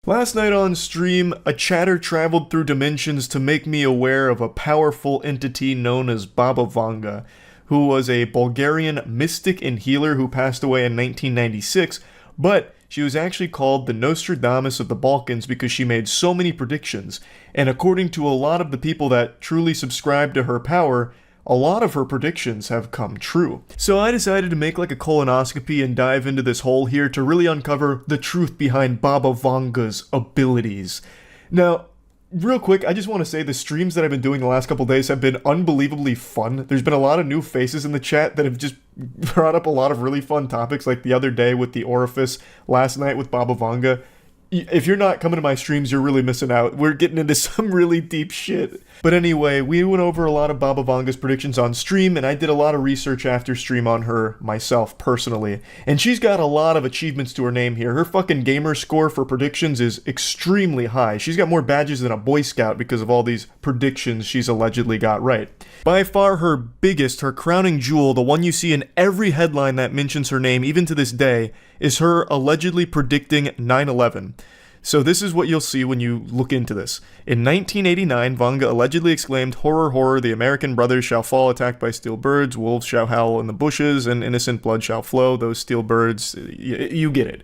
Last night on stream, a chatter traveled through dimensions to make me aware of a powerful entity known as Baba Vanga, who was a Bulgarian mystic and healer who passed away in 1996, but she was actually called the Nostradamus of the Balkans because she made so many predictions, and according to a lot of the people that truly subscribe to her power, a lot of her predictions have come true. So I decided to make like a colonoscopy and dive into this hole here to really uncover the truth behind Baba Vanga's abilities. Now, real quick, I just want to say the streams that I've been doing the last couple days have been unbelievably fun. There's been a lot of new faces in the chat that have just brought up a lot of really fun topics, like the other day with the orifice, last night with Baba Vanga. If you're not coming to my streams, you're really missing out. We're getting into some really deep shit. But anyway, we went over a lot of Baba Vanga's predictions on stream, and I did a lot of research after stream on her myself, personally. And she's got a lot of achievements to her name here. Her fucking gamer score for predictions is extremely high. She's got more badges than a Boy Scout because of all these predictions she's allegedly got right. By far her biggest, her crowning jewel, the one you see in every headline that mentions her name, even to this day, is her allegedly predicting 9/11. So this is what you'll see when you look into this. In 1989, Vanga allegedly exclaimed, "Horror, horror, the American brothers shall fall attacked by steel birds, wolves shall howl in the bushes, and innocent blood shall flow, those steel birds," you get it.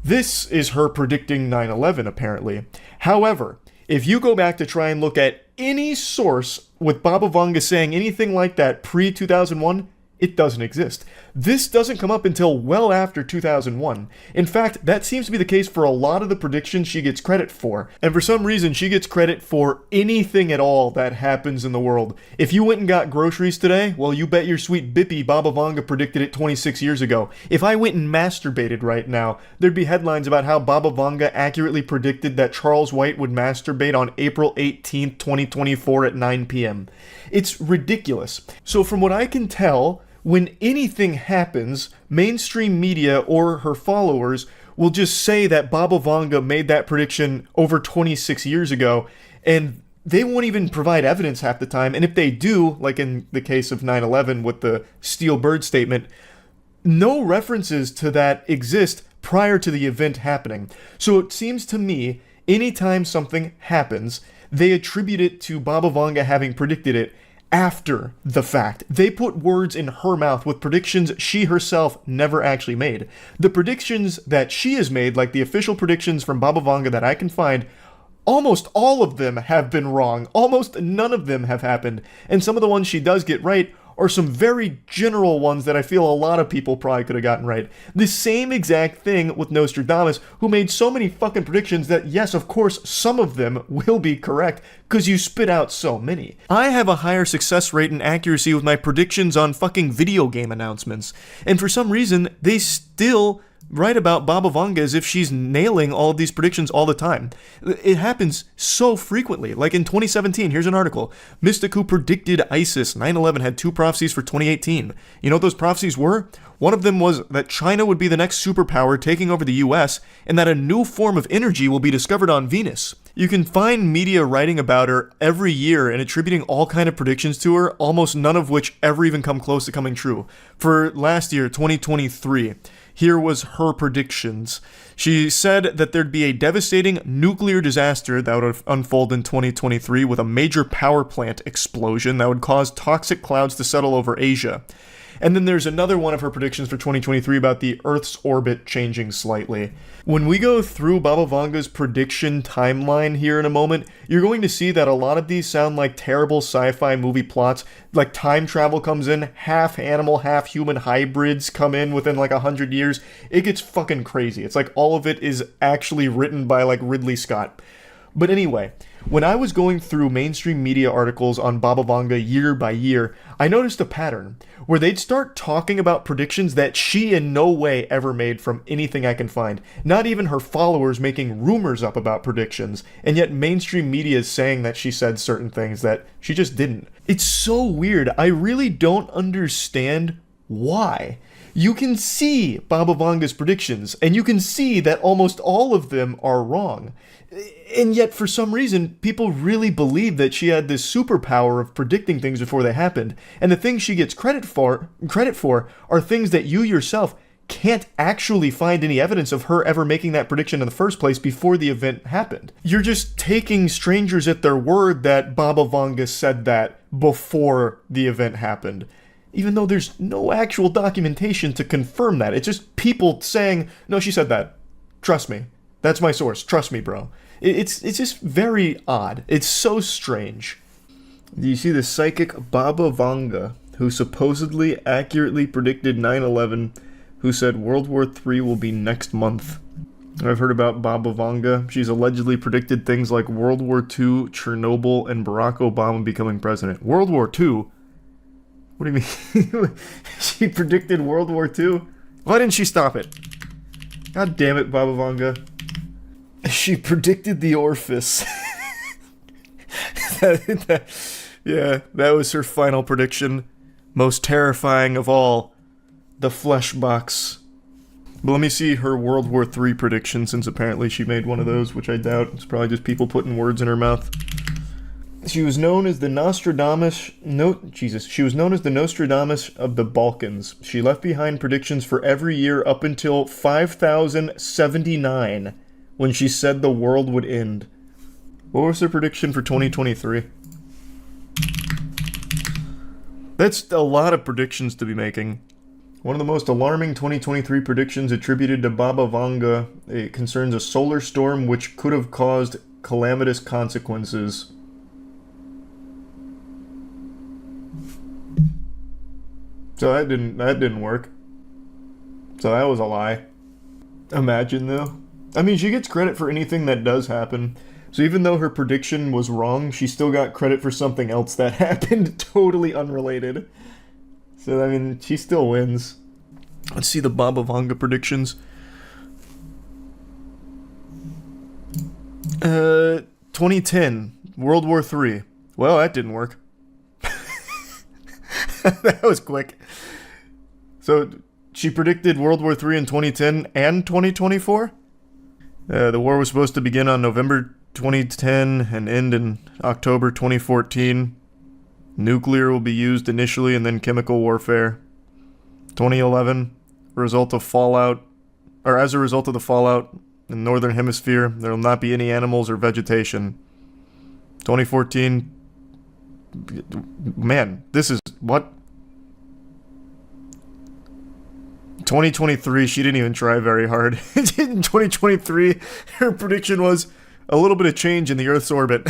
This is her predicting 9/11, apparently. However, if you go back to try and look at any source with Baba Vanga saying anything like that pre-2001, it doesn't exist. This doesn't come up until well after 2001. In fact, that seems to be the case for a lot of the predictions she gets credit for. And for some reason, she gets credit for anything at all that happens in the world. If you went and got groceries today, well, you bet your sweet bippy Baba Vanga predicted it 26 years ago. If I went and masturbated right now, there'd be headlines about how Baba Vanga accurately predicted that Charles White would masturbate on April 18th, 2024 at 9 p.m. It's ridiculous. So from what I can tell, when anything happens, mainstream media or her followers will just say that Baba Vanga made that prediction over 26 years ago, and they won't even provide evidence half the time. And if they do, like in the case of 9/11 with the steel bird statement, no references to that exist prior to the event happening. So it seems to me, anytime something happens, they attribute it to Baba Vanga having predicted it after the fact. They put words in her mouth with predictions she herself never actually made. The predictions that she has made, like the official predictions from Baba Vanga that I can find, almost all of them have been wrong. Almost none of them have happened. And some of the ones she does get right are some very general ones that I feel a lot of people probably could have gotten right. The same exact thing with Nostradamus, who made so many fucking predictions that, yes, of course, some of them will be correct, because you spit out so many. I have a higher success rate and accuracy with my predictions on fucking video game announcements, and for some reason, they still write about Baba Vanga as if she's nailing all of these predictions all the time. It happens so frequently. Like in 2017, here's an article. Mystic who predicted ISIS 9/11 had 2 prophecies for 2018. You know what those prophecies were? One of them was that China would be the next superpower taking over the US, and that a new form of energy will be discovered on Venus. You can find media writing about her every year and attributing all kind of predictions to her, almost none of which ever even come close to coming true. For last year, 2023, here was her predictions. She said that there'd be a devastating nuclear disaster that would unfold in 2023 with a major power plant explosion that would cause toxic clouds to settle over Asia. And then there's another one of her predictions for 2023 about the Earth's orbit changing slightly. When we go through Baba Vanga's prediction timeline here in a moment, you're going to see that a lot of these sound like terrible sci-fi movie plots. Like time travel comes in, half animal, half human hybrids come in within like 100 years. It gets fucking crazy. It's like all of it is actually written by like Ridley Scott. But anyway, when I was going through mainstream media articles on Baba Vanga year by year, I noticed a pattern where they'd start talking about predictions that she in no way ever made from anything I can find. Not even her followers making rumors up about predictions, and yet mainstream media is saying that she said certain things that she just didn't. It's so weird. I really don't understand why. You can see Baba Vanga's predictions, and you can see that almost all of them are wrong. And yet, for some reason, people really believe that she had this superpower of predicting things before they happened. And the things she gets credit for are things that you yourself can't actually find any evidence of her ever making that prediction in the first place before the event happened. You're just taking strangers at their word that Baba Vanga said that before the event happened, even though there's no actual documentation to confirm that. It's just people saying, no, she said that. Trust me. That's my source. Trust me, bro. It's just very odd. It's so strange. Do you see the psychic Baba Vanga, who supposedly accurately predicted 9/11, who said World War III will be next month? I've heard about Baba Vanga. She's allegedly predicted things like World War II, Chernobyl, and Barack Obama becoming president. World War II? What do you mean? She predicted World War II? Why didn't she stop it? God damn it, Baba Vanga. She predicted the orifice. Yeah, that was her final prediction. Most terrifying of all, the flesh box. But let me see her World War III prediction, since apparently she made one of those, which I doubt. It's probably just people putting words in her mouth. She was known as the Nostradamus. She was known as the Nostradamus of the Balkans. She left behind predictions for every year up until 5079, when she said the world would end. What was her prediction for 2023? That's a lot of predictions to be making. One of the most alarming 2023 predictions attributed to Baba Vanga concerns a solar storm which could have caused calamitous consequences. So that didn't work. So that was a lie. Imagine though. I mean, she gets credit for anything that does happen. So even though her prediction was wrong, she still got credit for something else that happened totally unrelated. So, I mean, she still wins. Let's see the Baba Vanga predictions. 2010, World War III. Well, that didn't work. That was quick. So, she predicted World War III in 2010 and 2024? The war was supposed to begin on November 2010 and end in October 2014. Nuclear will be used initially and then chemical warfare. 2011, as a result of the fallout in the Northern Hemisphere, there will not be any animals or vegetation. 2014, man, this is, what? 2023, she didn't even try very hard. In 2023, her prediction was a little bit of change in the Earth's orbit.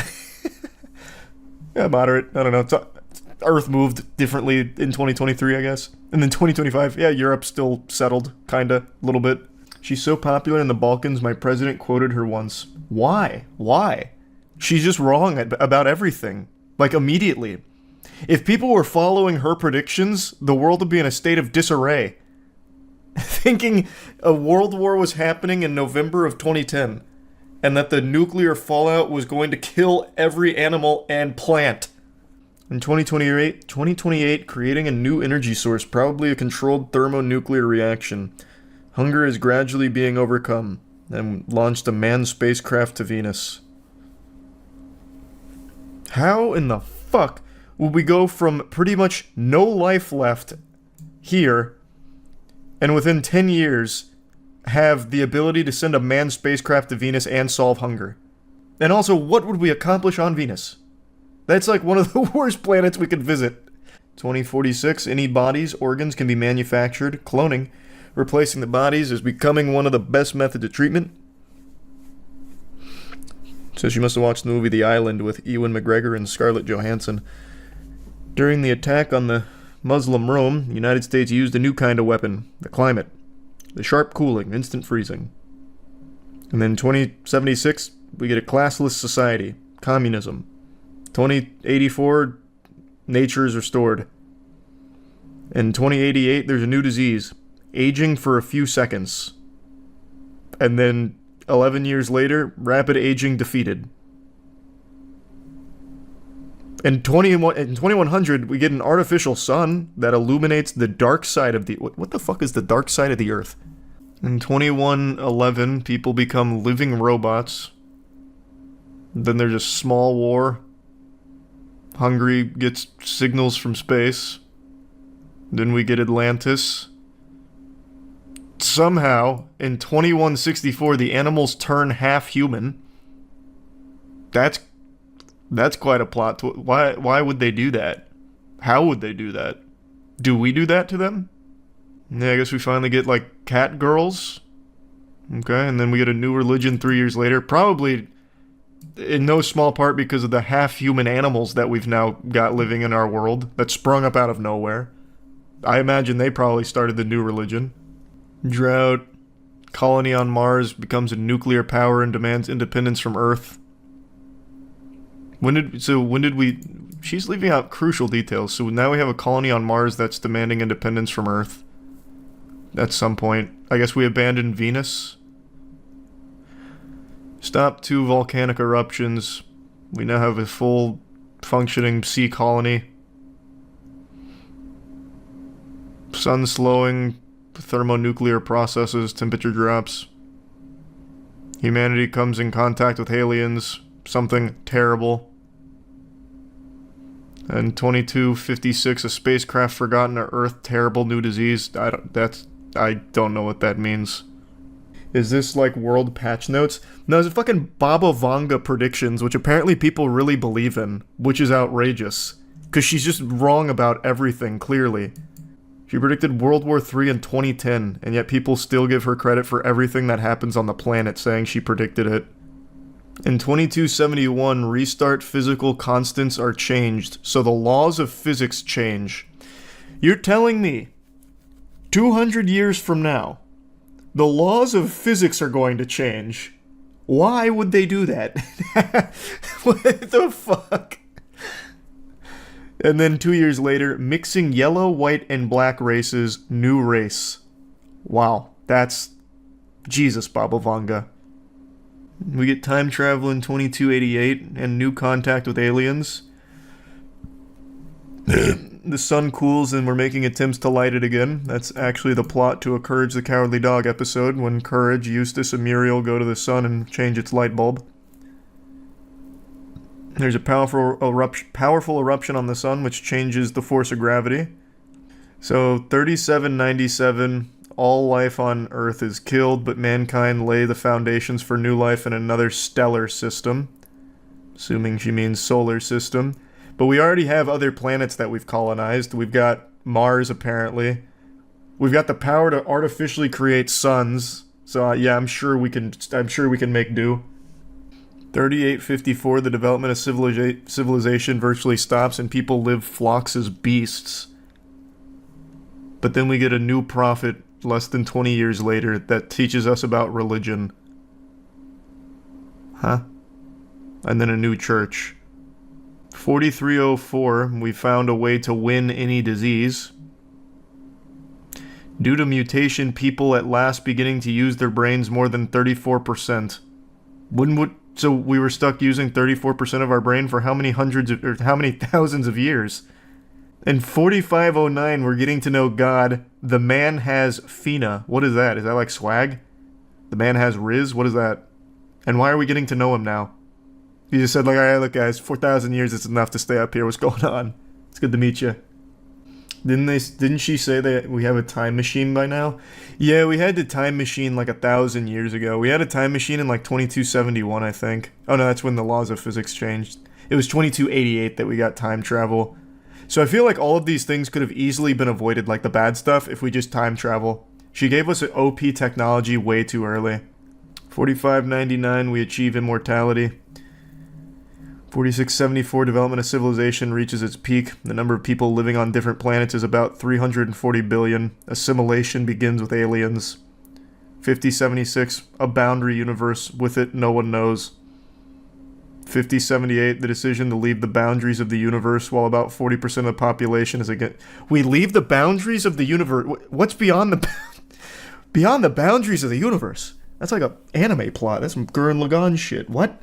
Yeah, moderate. I don't know. Earth moved differently in 2023, I guess. And then 2025, yeah, Europe's still settled, kinda, a little bit. She's so popular in the Balkans, my president quoted her once. Why? Why? She's just wrong about everything. Like, immediately. If people were following her predictions, the world would be in a state of disarray. Thinking a world war was happening in November of 2010, and that the nuclear fallout was going to kill every animal and plant. In 2028, creating a new energy source, probably a controlled thermonuclear reaction. Hunger is gradually being overcome, and launched a manned spacecraft to Venus. How in the fuck would we go from pretty much no life left here, and within 10 years, have the ability to send a manned spacecraft to Venus and solve hunger? And also, what would we accomplish on Venus? That's like one of the worst planets we could visit. 2046, any bodies, organs can be manufactured. Cloning. Replacing the bodies is becoming one of the best methods of treatment. So she must have watched the movie The Island with Ewan McGregor and Scarlett Johansson. During the attack on the Muslim Rome, the United States used a new kind of weapon, the climate. The sharp cooling, instant freezing. And then 2076, we get a classless society, communism. 2084, nature is restored. In 2088, there's a new disease, aging for a few seconds. And then 11 years later, rapid aging defeated. In 2100, we get an artificial sun that illuminates the dark side of the... What the fuck is the dark side of the Earth? In 2111, people become living robots. Then there's a small war. Hungary gets signals from space. Then we get Atlantis. Somehow, in 2164, the animals turn half human. That's quite a plot. Why would they do that? How would they do that? Do we do that to them? Yeah, I guess we finally get like cat girls. Okay, and then we get a new religion 3 years later. Probably in no small part because of the half-human animals that we've now got living in our world that sprung up out of nowhere. I imagine they probably started the new religion. Drought. Colony on Mars becomes a nuclear power and demands independence from Earth. When did we... She's leaving out crucial details. So now we have a colony on Mars that's demanding independence from Earth. At some point. I guess we abandoned Venus. Stop 2 volcanic eruptions. We now have a full functioning sea colony. Sun slowing, thermonuclear processes, temperature drops. Humanity comes in contact with aliens. Something terrible. And 2256, a spacecraft forgotten at Earth, terrible new disease. I don't know what that means. Is this like world patch notes? No, it's fucking Baba Vanga predictions, which apparently people really believe in, which is outrageous. Because she's just wrong about everything, clearly. She predicted World War III in 2010, and yet people still give her credit for everything that happens on the planet, saying she predicted it. In 2271, restart physical constants are changed, so the laws of physics change. You're telling me 200 years from now, the laws of physics are going to change. Why would they do that? What the fuck? And then 2 years later, mixing yellow, white, and black races, new race. Wow, that's... Jesus, Baba Vanga. We get time travel in 2288 and new contact with aliens. The sun cools and we're making attempts to light it again. That's actually the plot to a Courage the Cowardly Dog episode, when Courage, Eustace, and Muriel go to the sun and change its light bulb. There's a powerful eruption on the sun which changes the force of gravity. So 3797, all life on Earth is killed, but mankind lay the foundations for new life in another stellar system. Assuming she means solar system. But we already have other planets that we've colonized. We've got Mars, apparently. We've got the power to artificially create suns. So yeah, I'm sure we can make do. 3854, the development of civilization virtually stops and people live flocks as beasts. But then we get a new prophet less than 20 years later that teaches us about religion. Huh? And then a new church. 4304, we found a way to win any disease. Due to mutation, people at last beginning to use their brains more than 34%. So we were stuck using 34% of our brain for how many thousands of years? In 4509, we're getting to know God. The man has Fina. What is that? Is that like swag? The man has Riz? What is that? And why are we getting to know him now? He just said, like, alright, look guys, 4,000 years is enough to stay up here. What's going on? It's good to meet you. Didn't she say that we have a time machine by now? Yeah, we had the time machine like 1,000 years ago. We had a time machine in like 2271, I think. Oh no, that's when the laws of physics changed. It was 2288 that we got time travel. So I feel like all of these things could have easily been avoided, like the bad stuff, if we just time travel. She gave us an OP technology way too early. 4599, we achieve immortality. 4674, development of civilization reaches its peak. The number of people living on different planets is about 340 billion. Assimilation begins with aliens. 5076, a boundary universe. With it, no one knows. 5078, the decision to leave the boundaries of the universe while about 40% of the population is against... We leave the boundaries of the universe? What's beyond the... beyond the boundaries of the universe? That's like an anime plot. That's some Gurren Lagann shit. What?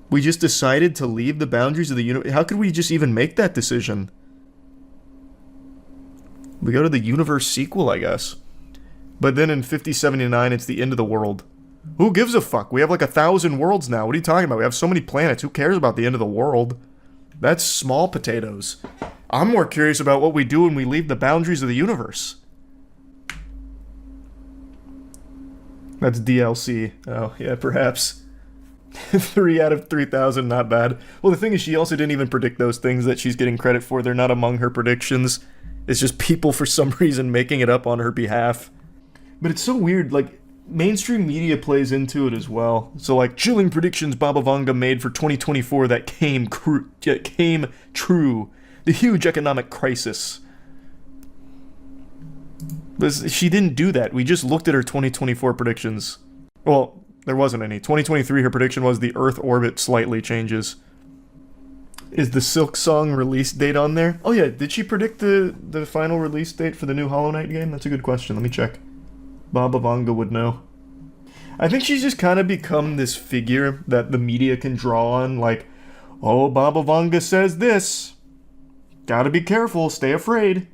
We just decided to leave the boundaries of the universe? How could we just even make that decision? We go to the universe sequel, I guess. But then in 5079, it's the end of the world. Who gives a fuck? We have like 1,000 worlds now. What are you talking about? We have so many planets. Who cares about the end of the world? That's small potatoes. I'm more curious about what we do when we leave the boundaries of the universe. That's DLC. Oh, yeah, perhaps. 3 out of 3,000, not bad. Well, the thing is, she also didn't even predict those things that she's getting credit for. They're not among her predictions. It's just people, for some reason, making it up on her behalf. But it's so weird, like, mainstream media plays into it as well. So, like, chilling predictions Baba Vanga made for 2024 that came true. The huge economic crisis. But she didn't do that. We just looked at her 2024 predictions. Well, there wasn't any. 2023, her prediction was the Earth orbit slightly changes. Is the Silk Song release date on there? Oh yeah, did she predict the final release date for the new Hollow Knight game? That's a good question. Let me check. Baba Vanga would know. I think she's just kind of become this figure that the media can draw on, like, oh, Baba Vanga says this. Gotta be careful, stay afraid.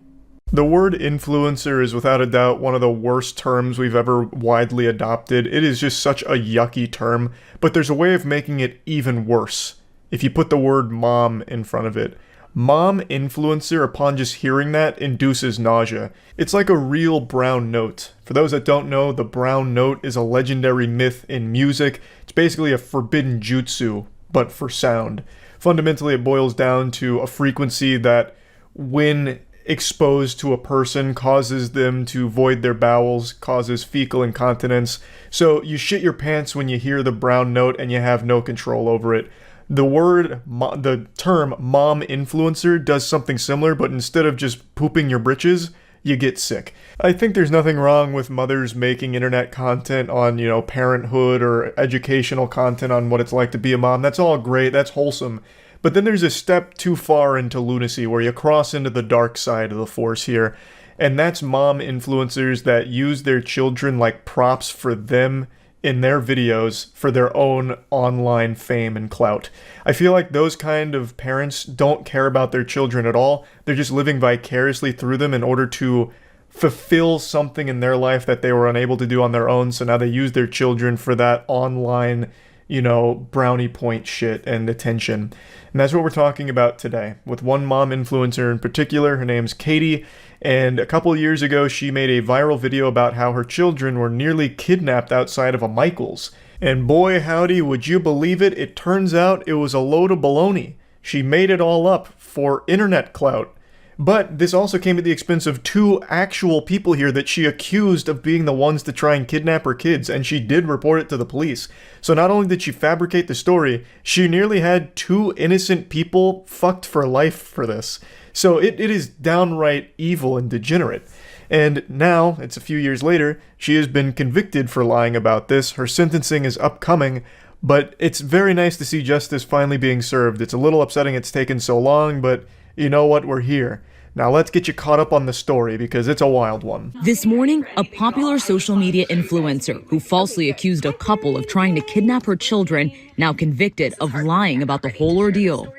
The word influencer is without a doubt one of the worst terms we've ever widely adopted. It is just such a yucky term, but there's a way of making it even worse if you put the word mom in front of it. Mom influencer, upon just hearing that, induces nausea. It's like a real brown note. For those that don't know, the brown note is a legendary myth in music. It's basically a forbidden jutsu, but for sound. Fundamentally, it boils down to a frequency that, when exposed to a person, causes them to void their bowels, causes fecal incontinence. So you shit your pants when you hear the brown note and you have no control over it. The term mom influencer does something similar, but instead of just pooping your britches, you get sick. I think there's nothing wrong with mothers making internet content on, parenthood or educational content on what it's like to be a mom. That's all great, that's wholesome. But then there's a step too far into lunacy where you cross into the dark side of the force here. And that's mom influencers that use their children like props for them in their videos for their own online fame and clout. I feel like those kind of parents don't care about their children at all. They're just living vicariously through them in order to fulfill something in their life that they were unable to do on their own. So now they use their children for that online, brownie point shit and attention. And that's what we're talking about today, with one mom influencer in particular. Her name's Katie, and a couple years ago she made a viral video about how her children were nearly kidnapped outside of a Michael's. And boy howdy, would you believe it, it turns out it was a load of baloney. She made it all up for internet clout. But this also came at the expense of 2 actual people here that she accused of being the ones to try and kidnap her kids, and she did report it to the police. So not only did she fabricate the story, she nearly had 2 innocent people fucked for life for this. So it is downright evil and degenerate. And now, it's a few years later, she has been convicted for lying about this. Her sentencing is upcoming, but it's very nice to see justice finally being served. It's a little upsetting it's taken so long, but you know what? We're here. Now let's get you caught up on the story because it's a wild one. This morning, a popular social media influencer who falsely accused a couple of trying to kidnap her children, now convicted of lying about the whole ordeal.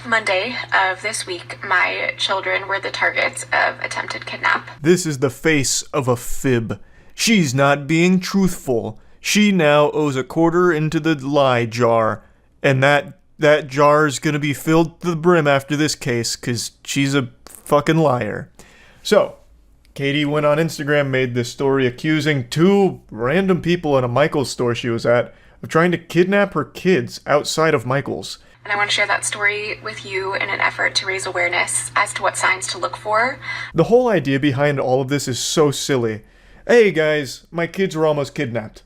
Monday of this week, my children were the targets of attempted kidnap. This is the face of a fib. She's not being truthful. She now owes a quarter into the lie jar, and that jar's gonna be filled to the brim after this case, because she's a fucking liar. So, Katie went on Instagram, made this story accusing 2 random people in a Michael's store she was at of trying to kidnap her kids outside of Michael's. And I want to share that story with you in an effort to raise awareness as to what signs to look for. The whole idea behind all of this is so silly. Hey guys, my kids were almost kidnapped.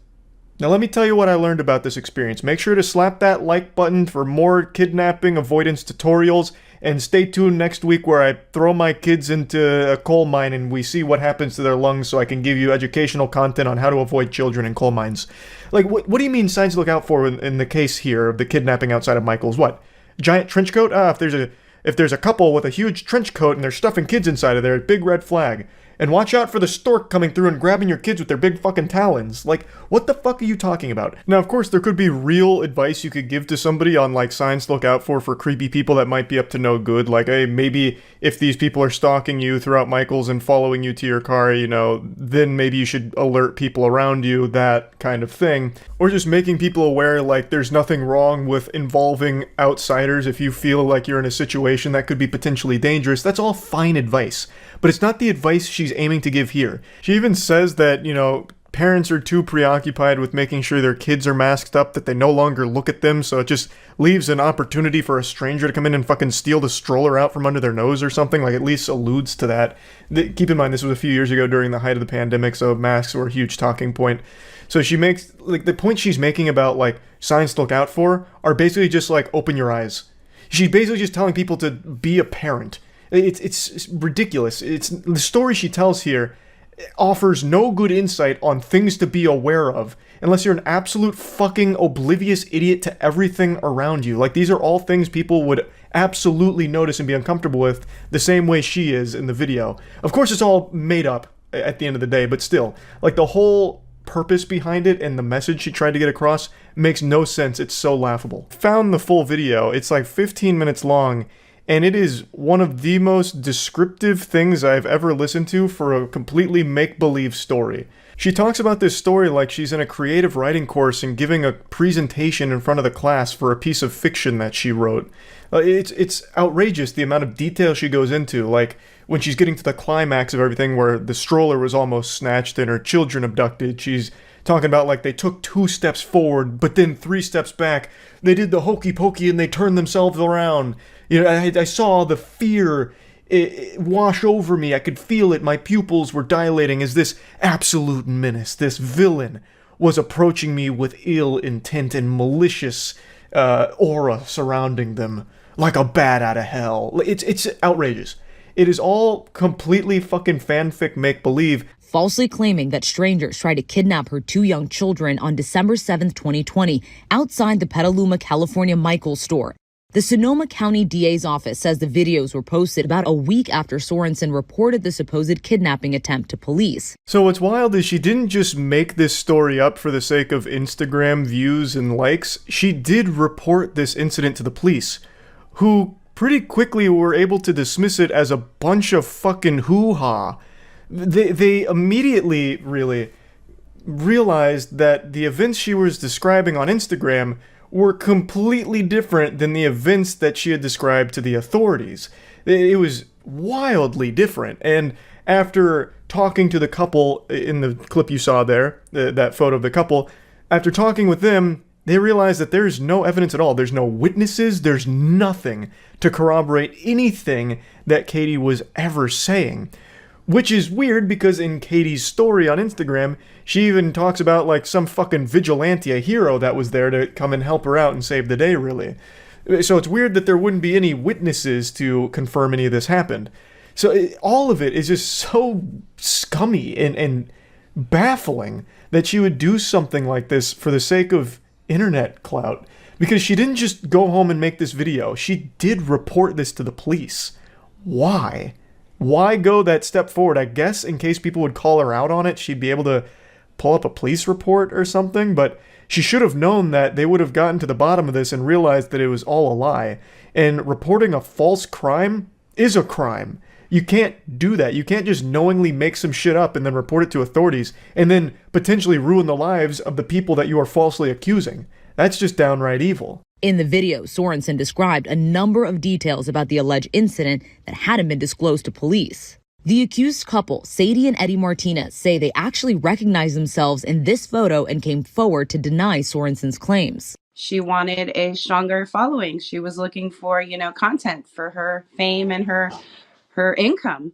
Now let me tell you what I learned about this experience. Make sure to slap that like button for more kidnapping avoidance tutorials, and stay tuned next week where I throw my kids into a coal mine and we see what happens to their lungs so I can give you educational content on how to avoid children in coal mines. Like, what do you mean signs to look out for in the case here of the kidnapping outside of Michael's? What? Giant trench coat? If there's a couple with a huge trench coat and they're stuffing kids inside of there, big red flag. And watch out for the stork coming through and grabbing your kids with their big fucking talons. Like, what the fuck are you talking about? Now, of course, there could be real advice you could give to somebody on, like, signs to look out for creepy people that might be up to no good. Like, hey, maybe if these people are stalking you throughout Michael's and following you to your car, then maybe you should alert people around you, that kind of thing. Or just making people aware, like, there's nothing wrong with involving outsiders if you feel like you're in a situation that could be potentially dangerous. That's all fine advice. But it's not the advice she's aiming to give here. She even says that, parents are too preoccupied with making sure their kids are masked up that they no longer look at them, so it just leaves an opportunity for a stranger to come in and fucking steal the stroller out from under their nose or something. Like, at least alludes to that. Keep in mind, this was a few years ago during the height of the pandemic, so masks were a huge talking point. So she makes, like, the point she's making about, like, signs to look out for are basically just, like, open your eyes. She's basically just telling people to be a parent. It's ridiculous. It's the story she tells here offers no good insight on things to be aware of unless you're an absolute fucking oblivious idiot to everything around you. Like, these are all things people would absolutely notice and be uncomfortable with the same way she is in the video. Of course, it's all made up at the end of the day, but still, like, the whole purpose behind it and the message she tried to get across makes no sense. It's so laughable. Found the full video. It's like 15 minutes long, and it is one of the most descriptive things I've ever listened to for a completely make-believe story. She talks about this story like she's in a creative writing course and giving a presentation in front of the class for a piece of fiction that she wrote. It's outrageous the amount of detail she goes into, like when she's getting to the climax of everything where the stroller was almost snatched and her children abducted. She's talking about, like, they took 2 steps forward, but then 3 steps back. They did the hokey pokey and they turned themselves around. You know, I saw the fear wash over me. I could feel it. My pupils were dilating as this absolute menace, this villain, was approaching me with ill intent and malicious aura surrounding them, like a bat out of hell. It's outrageous. It is all completely fucking fanfic make-believe. Falsely claiming that strangers tried to kidnap her 2 young children on December 7th, 2020, outside the Petaluma, California Michaels store. The Sonoma County DA's office says the videos were posted about a week after Sorensen reported the supposed kidnapping attempt to police. So what's wild is she didn't just make this story up for the sake of Instagram views and likes. She did report this incident to the police, who pretty quickly were able to dismiss it as a bunch of fucking hoo-ha. They immediately really realized that the events she was describing on Instagram were completely different than the events that she had described to the authorities. It was wildly different. And after talking to the couple in the clip you saw there, that photo of the couple, after talking with them, they realized that there's no evidence at all. There's no witnesses. There's nothing to corroborate anything that Katie was ever saying. Which is weird because in Katie's story on Instagram, she even talks about, like, some fucking vigilante, a hero that was there to come and help her out and save the day, really. So it's weird that there wouldn't be any witnesses to confirm any of this happened. So all of it is just so scummy and baffling that she would do something like this for the sake of internet clout. Because she didn't just go home and make this video. She did report this to the police. Why? Why go that step forward? I guess in case people would call her out on it, she'd be able to pull up a police report or something, but she should have known that they would have gotten to the bottom of this and realized that it was all a lie. And reporting a false crime is a crime. You can't do that. You can't just knowingly make some shit up and then report it to authorities and then potentially ruin the lives of the people that you are falsely accusing. That's just downright evil. In the video, Sorensen described a number of details about the alleged incident that hadn't been disclosed to police. The accused couple, Sadie and Eddie Martinez, say they actually recognized themselves in this photo and came forward to deny Sorensen's claims. She wanted a stronger following. She was looking for, content for her fame and her income.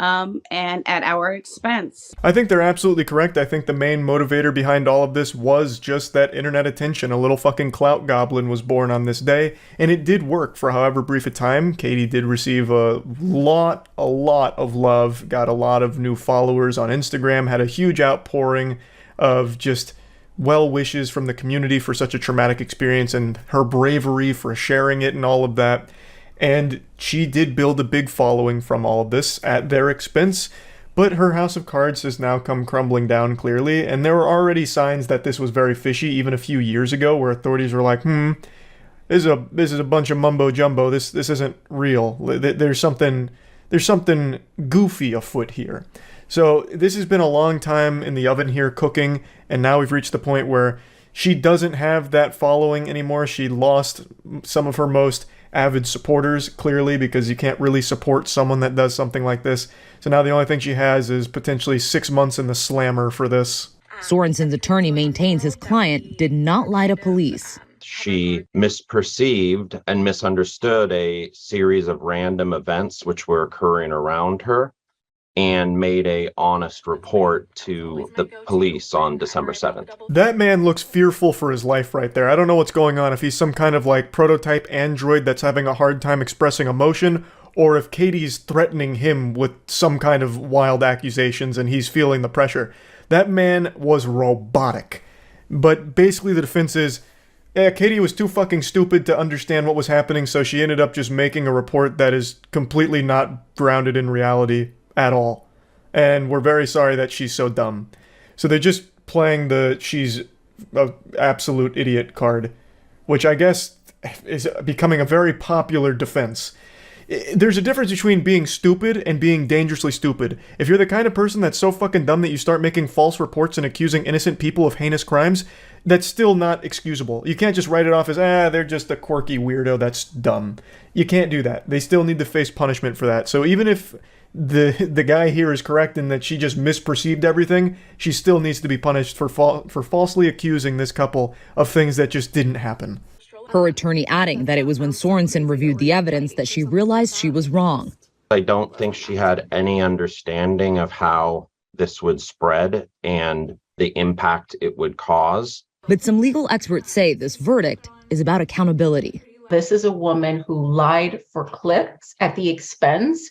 And at our expense. I think they're absolutely correct. I think the main motivator behind all of this was just that internet attention. A little fucking clout goblin was born on this day, and it did work for however brief a time. Katie did receive a lot of love, got a lot of new followers on Instagram, had a huge outpouring of just well wishes from the community for such a traumatic experience and her bravery for sharing it and all of that. And she did build a big following from all of this at their expense, but her house of cards has now come crumbling down clearly, and there were already signs that this was very fishy even a few years ago where authorities were like, this is a bunch of mumbo jumbo, this isn't real, there's something goofy afoot here. So this has been a long time in the oven here cooking, and now we've reached the point where she doesn't have that following anymore. She lost some of her most avid supporters, clearly, because you can't really support someone that does something like this. So now the only thing she has is potentially 6 months in the slammer for this. Sorensen's attorney maintains his client did not lie to police. She misperceived and misunderstood a series of random events which were occurring around her and made a honest report to the police on December 7th. That man looks fearful for his life right there. I don't know what's going on, if he's some kind of like prototype android that's having a hard time expressing emotion, or if Katie's threatening him with some kind of wild accusations and he's feeling the pressure. That man was robotic. But basically the defense is, Katie was too fucking stupid to understand what was happening, so she ended up just making a report that is completely not grounded in reality at all. And we're very sorry that she's so dumb. So they're just playing the she's an absolute idiot card, which I guess is becoming a very popular defense. There's a difference between being stupid and being dangerously stupid. If you're the kind of person that's so fucking dumb that you start making false reports and accusing innocent people of heinous crimes, that's still not excusable. You can't just write it off as, they're just a quirky weirdo that's dumb. You can't do that. They still need to face punishment for that. So even if the guy here is correct in that she just misperceived everything, she still needs to be punished for falsely accusing this couple of things that just didn't happen. Her attorney adding that it was when Sorensen reviewed the evidence that she realized she was wrong. I don't think she had any understanding of how this would spread and the impact it would cause. But some legal experts say this verdict is about accountability. This is a woman who lied for clicks at the expense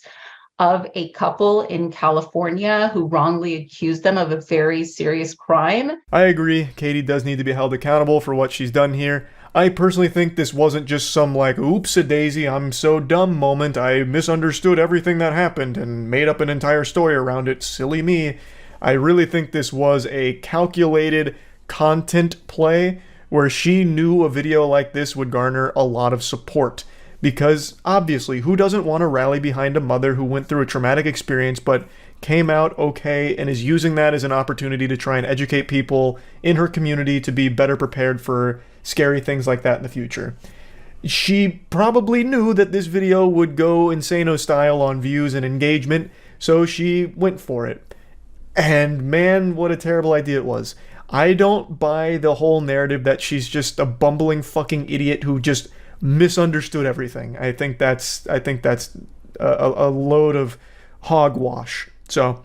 of a couple in California who wrongly accused them of a very serious crime. I agree. Katie does need to be held accountable for what she's done here. I personally think this wasn't just some like, oops-a-daisy, I'm so dumb moment, I misunderstood everything that happened and made up an entire story around it, silly me. I really think this was a calculated content play where she knew a video like this would garner a lot of support. Because, obviously, who doesn't want to rally behind a mother who went through a traumatic experience but came out okay and is using that as an opportunity to try and educate people in her community to be better prepared for scary things like that in the future. She probably knew that this video would go insano style on views and engagement, so she went for it. And man, what a terrible idea it was. I don't buy the whole narrative that she's just a bumbling fucking idiot who just misunderstood everything. I think that's a load of hogwash. So,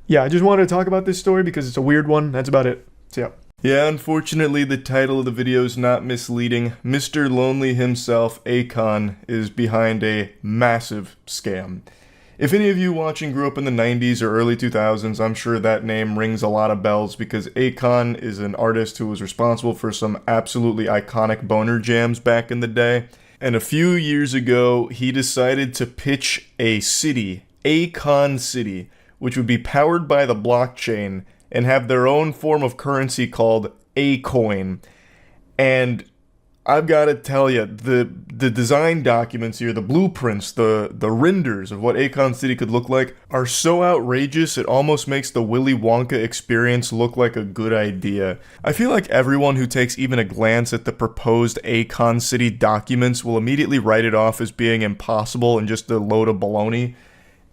yeah, I just wanted to talk about this story because it's a weird one. That's about it. So, yeah. Yeah, unfortunately, the title of the video is not misleading. Mr. Lonely himself, Akon, is behind a massive scam. If any of you watching grew up in the 90s or early 2000s, I'm sure that name rings a lot of bells because Akon is an artist who was responsible for some absolutely iconic boner jams back in the day. And a few years ago, he decided to pitch a city, Akon City, which would be powered by the blockchain and have their own form of currency called Acoin. And I've got to tell you, the design documents here, the blueprints, the renders of what Akon City could look like are so outrageous it almost makes the Willy Wonka experience look like a good idea. I feel like everyone who takes even a glance at the proposed Akon City documents will immediately write it off as being impossible and just a load of baloney.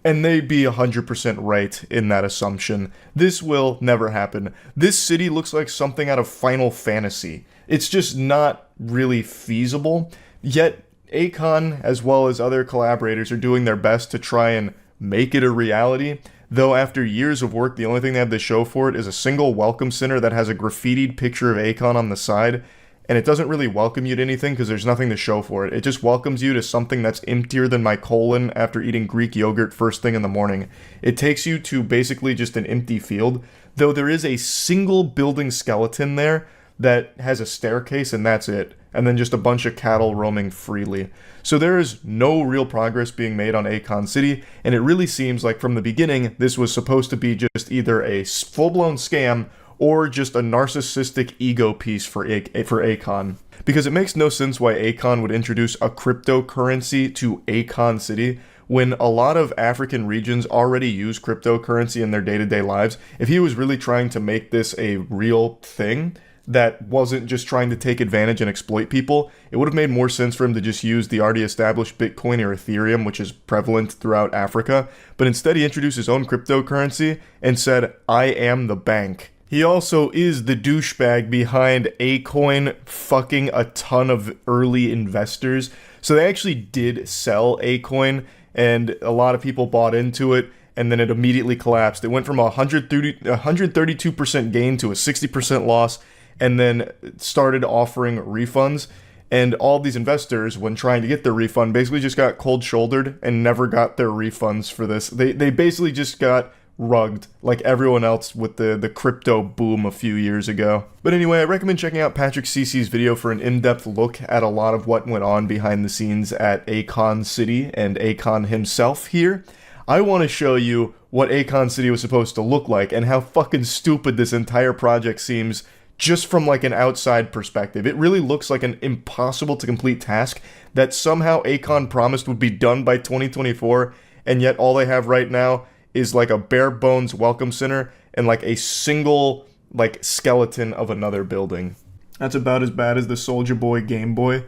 And they'd be 100% right in that assumption. This will never happen. This city looks like something out of Final Fantasy. It's just not really feasible. Yet, Akon, as well as other collaborators, are doing their best to try and make it a reality. Though after years of work, the only thing they have to show for it is a single welcome center that has a graffitied picture of Akon on the side. And it doesn't really welcome you to anything because there's nothing to show for it. It just welcomes you to something that's emptier than my colon after eating Greek yogurt first thing in the morning. It takes you to basically just an empty field, though there is a single building skeleton there that has a staircase and that's it, and then just a bunch of cattle roaming freely. So there is no real progress being made on Akon City, and it really seems like from the beginning this was supposed to be just either a full-blown scam or just a narcissistic ego piece for Akon. Because it makes no sense why Akon would introduce a cryptocurrency to Akon City when a lot of African regions already use cryptocurrency in their day-to-day lives. If he was really trying to make this a real thing that wasn't just trying to take advantage and exploit people, it would have made more sense for him to just use the already established Bitcoin or Ethereum, which is prevalent throughout Africa. But instead he introduced his own cryptocurrency and said, I am the bank. He also is the douchebag behind Akon fucking a ton of early investors. So they actually did sell Akon, and a lot of people bought into it, and then it immediately collapsed. It went from a 132% gain to a 60% loss, and then started offering refunds. And all these investors, when trying to get their refund, basically just got cold-shouldered and never got their refunds for this. They basically just got rugged like everyone else with the crypto boom a few years ago. But anyway, I recommend checking out Patrick Cece's video for an in-depth look at a lot of what went on behind the scenes at Akon City and Akon himself here. I want to show you what Akon City was supposed to look like and how fucking stupid this entire project seems just from like an outside perspective. It really looks like an impossible to complete task that somehow Akon promised would be done by 2024, and yet all they have right now is like a bare bones welcome center and like a single like skeleton of another building. That's about as bad as the Soulja Boy Game Boy.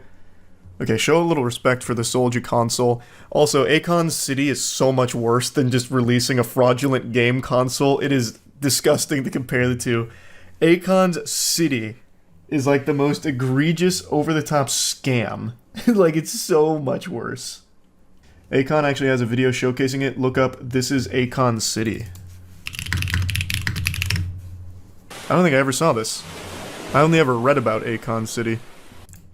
Okay, show a little respect for the Soulja console. Also, Akon City is so much worse than just releasing a fraudulent game console. It is disgusting to compare the two. Akon's City is like the most egregious, over-the-top scam. Like, it's so much worse. Akon actually has a video showcasing it. Look up, this is Akon City. I don't think I ever saw this. I only ever read about Akon City.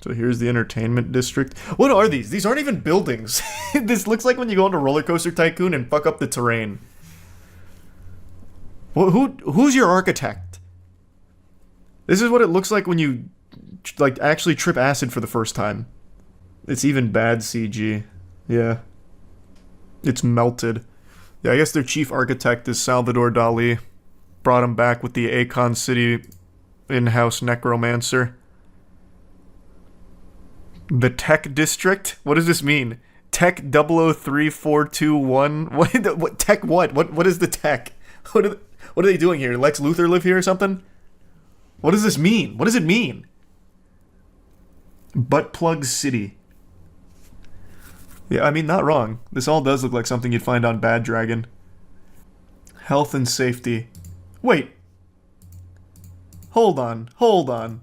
So here's the entertainment district. What are these? These aren't even buildings. This looks like when you go into Roller Coaster Tycoon and fuck up the terrain. Who's your architect? This is what it looks like when you, like, actually trip acid for the first time. It's even bad CG. Yeah. It's melted. Yeah, I guess their chief architect is Salvador Dali. Brought him back with the Akon City in-house necromancer. The Tech District? What does this mean? Tech 003421? What tech what? What is the tech? What are they doing here? Lex Luthor live here or something? What does this mean? What does it mean? Butt Plug City. Yeah, I mean, not wrong. This all does look like something you'd find on Bad Dragon. Health and safety. Wait. Hold on. Oh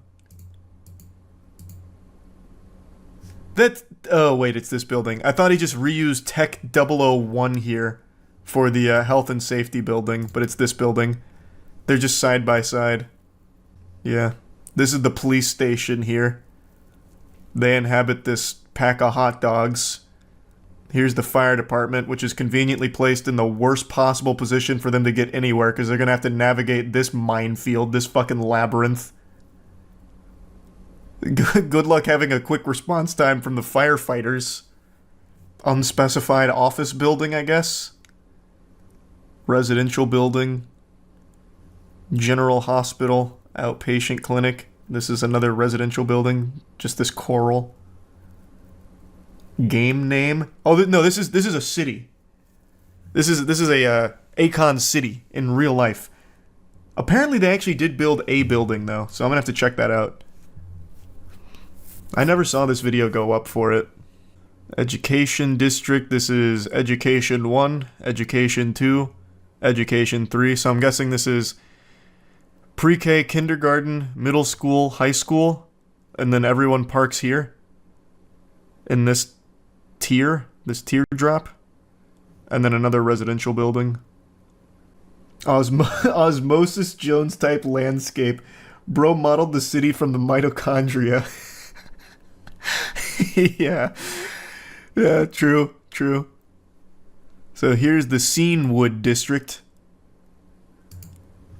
wait, it's this building. I thought he just reused Tech 001 here for the health and safety building, but it's this building. They're just side by side. Yeah. This is the police station here. They inhabit this pack of hot dogs. Here's the fire department, which is conveniently placed in the worst possible position for them to get anywhere, because they're going to have to navigate this minefield, this fucking labyrinth. Good luck having a quick response time from the firefighters. Unspecified office building, I guess. Residential building. General hospital. Outpatient clinic. This is another residential building. Just this coral. Game name. Oh no, this is a city. This is a Akon City in real life. Apparently they actually did build a building though, so I'm gonna have to check that out. I never saw this video go up for it. Education District. This is Education 1, Education 2, Education 3. So I'm guessing this is pre-K, kindergarten, middle school, high school, and then everyone parks here in this teardrop, and then another residential building. Osmosis Jones type landscape. Bro modeled the city from the mitochondria. Yeah, true. So here's the Scenewood District.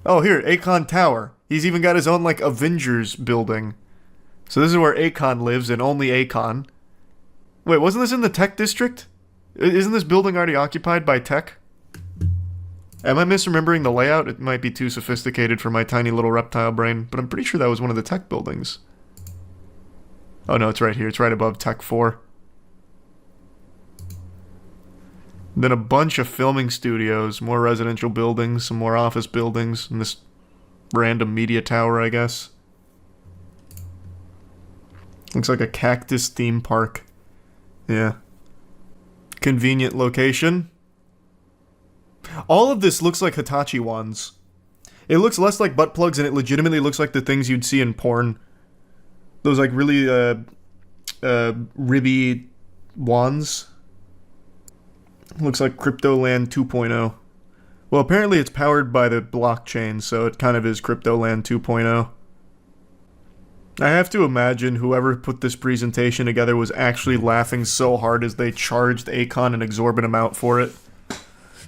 Oh, here, Akon Tower. He's even got his own, like, Avengers building. So this is where Akon lives, and only Akon. Wait, wasn't this in the Tech District? Isn't this building already occupied by Tech? Am I misremembering the layout? It might be too sophisticated for my tiny little reptile brain, but I'm pretty sure that was one of the Tech buildings. Oh no, it's right here. It's right above Tech 4. Then a bunch of filming studios, more residential buildings, some more office buildings, and this random media tower, I guess. Looks like a cactus theme park. Yeah. Convenient location. All of this looks like Hitachi wands. It looks less like butt plugs, and it legitimately looks like the things you'd see in porn. Those, like, really, ribby wands. Looks like Cryptoland 2.0. Well, apparently it's powered by the blockchain, so it kind of is Cryptoland 2.0. I have to imagine whoever put this presentation together was actually laughing so hard as they charged Akon an exorbitant amount for it.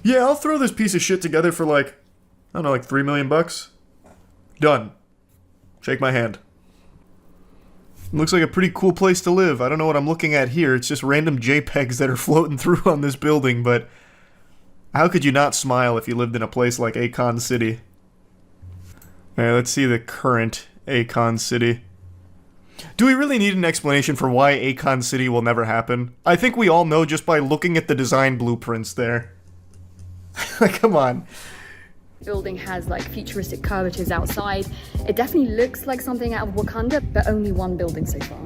Yeah, I'll throw this piece of shit together for like, I don't know, like $3 million bucks. Done. Shake my hand. Looks like a pretty cool place to live. I don't know what I'm looking at here. It's just random JPEGs that are floating through on this building, but how could you not smile if you lived in a place like Akon City? Alright, let's see the current Akon City. Do we really need an explanation for why Akon City will never happen? I think we all know just by looking at the design blueprints there. Like, come on. Building has like futuristic curvatures outside. It definitely looks like something out of Wakanda, but only one building so far.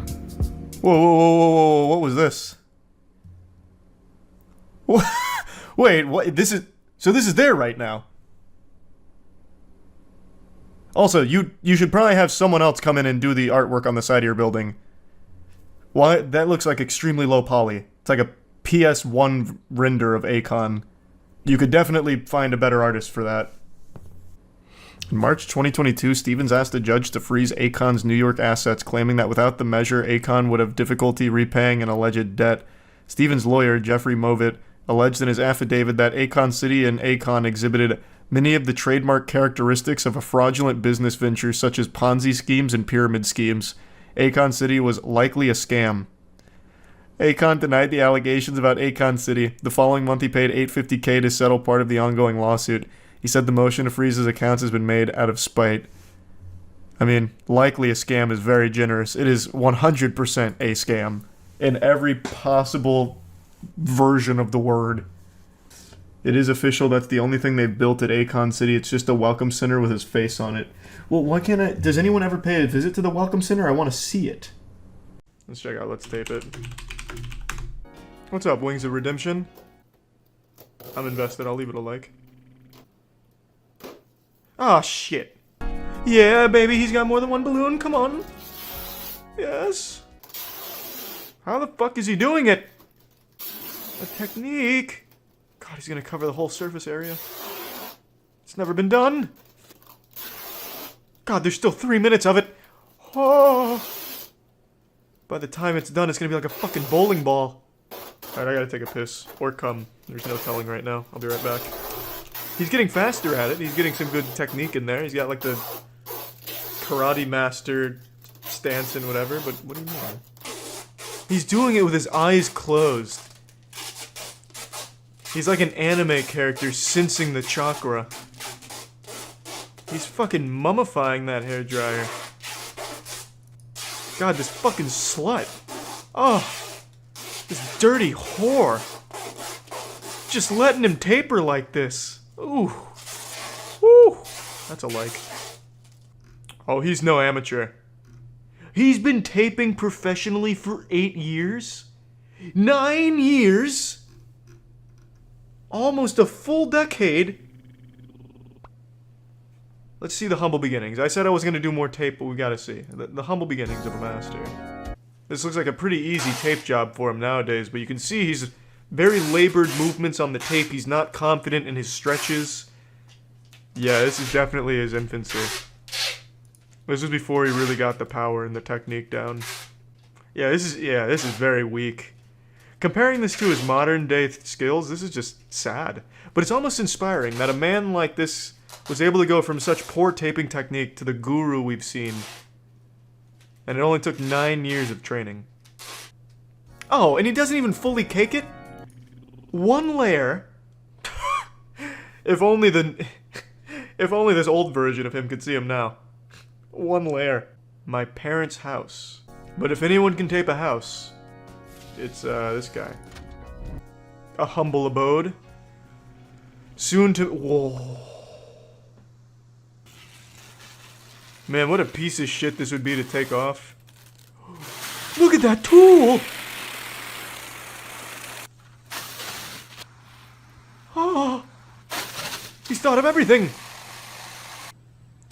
Whoa, what was this? Wait, what? This is there right now. Also, you should probably have someone else come in and do the artwork on the side of your building. Why? That looks like extremely low poly. It's like a PS1 render of Akon. You could definitely find a better artist for that. In March 2022, Stevens asked a judge to freeze Akon's New York assets, claiming that without the measure, Akon would have difficulty repaying an alleged debt. Stevens' lawyer, Jeffrey Movitt, alleged in his affidavit that Akon City and Akon exhibited many of the trademark characteristics of a fraudulent business venture, such as Ponzi schemes and pyramid schemes. Akon City was likely a scam. Akon denied the allegations about Akon City. The following month, he paid $850K to settle part of the ongoing lawsuit. He said the motion to freeze his accounts has been made out of spite. I mean, likely a scam is very generous. It is 100% a scam in every possible version of the word. It is official. That's the only thing they've built at Akon City. It's just a welcome center with his face on it. Well, why can't I... Does anyone ever pay a visit to the welcome center? I want to see it. Let's check out. Let's tape it. What's up, Wings of Redemption? I'm invested. I'll leave it a like. Oh, shit. Yeah, baby, he's got more than one balloon. Come on. Yes. How the fuck is he doing it? A technique. God, he's gonna cover the whole surface area. It's never been done. God, there's still 3 minutes of it. Oh. By the time it's done, it's gonna be like a fucking bowling ball. Alright, I gotta take a piss. Or come. There's no telling right now. I'll be right back. He's getting faster at it. He's getting some good technique in there. He's got like the karate master stance and whatever, but what do you mean? He's doing it with his eyes closed. He's like an anime character sensing the chakra. He's fucking mummifying that hairdryer. God, this fucking slut. Oh, this dirty whore. Just letting him taper like this. Ooh. Woo. That's a like. Oh, he's no amateur. He's been taping professionally for 8 years? 9 years? Almost a full decade. Let's see the humble beginnings. I said I was going to do more tape, but we gotta see. The humble beginnings of a master. This looks like a pretty easy tape job for him nowadays, but you can see he's very labored movements on the tape. He's not confident in his stretches. Yeah, this is definitely his infancy. This was before he really got the power and the technique down. Yeah, this is very weak. Comparing this to his modern day skills, this is just sad. But it's almost inspiring that a man like this was able to go from such poor taping technique to the guru we've seen. And it only took 9 years of training. Oh, and he doesn't even fully cake it? One layer. If only this old version of him could see him now. One layer. My parents' house. But if anyone can tape a house, it's this guy. A humble abode. Soon to... Whoa. Man, what a piece of shit this would be to take off. Look at that tool! Oh, he's thought of everything.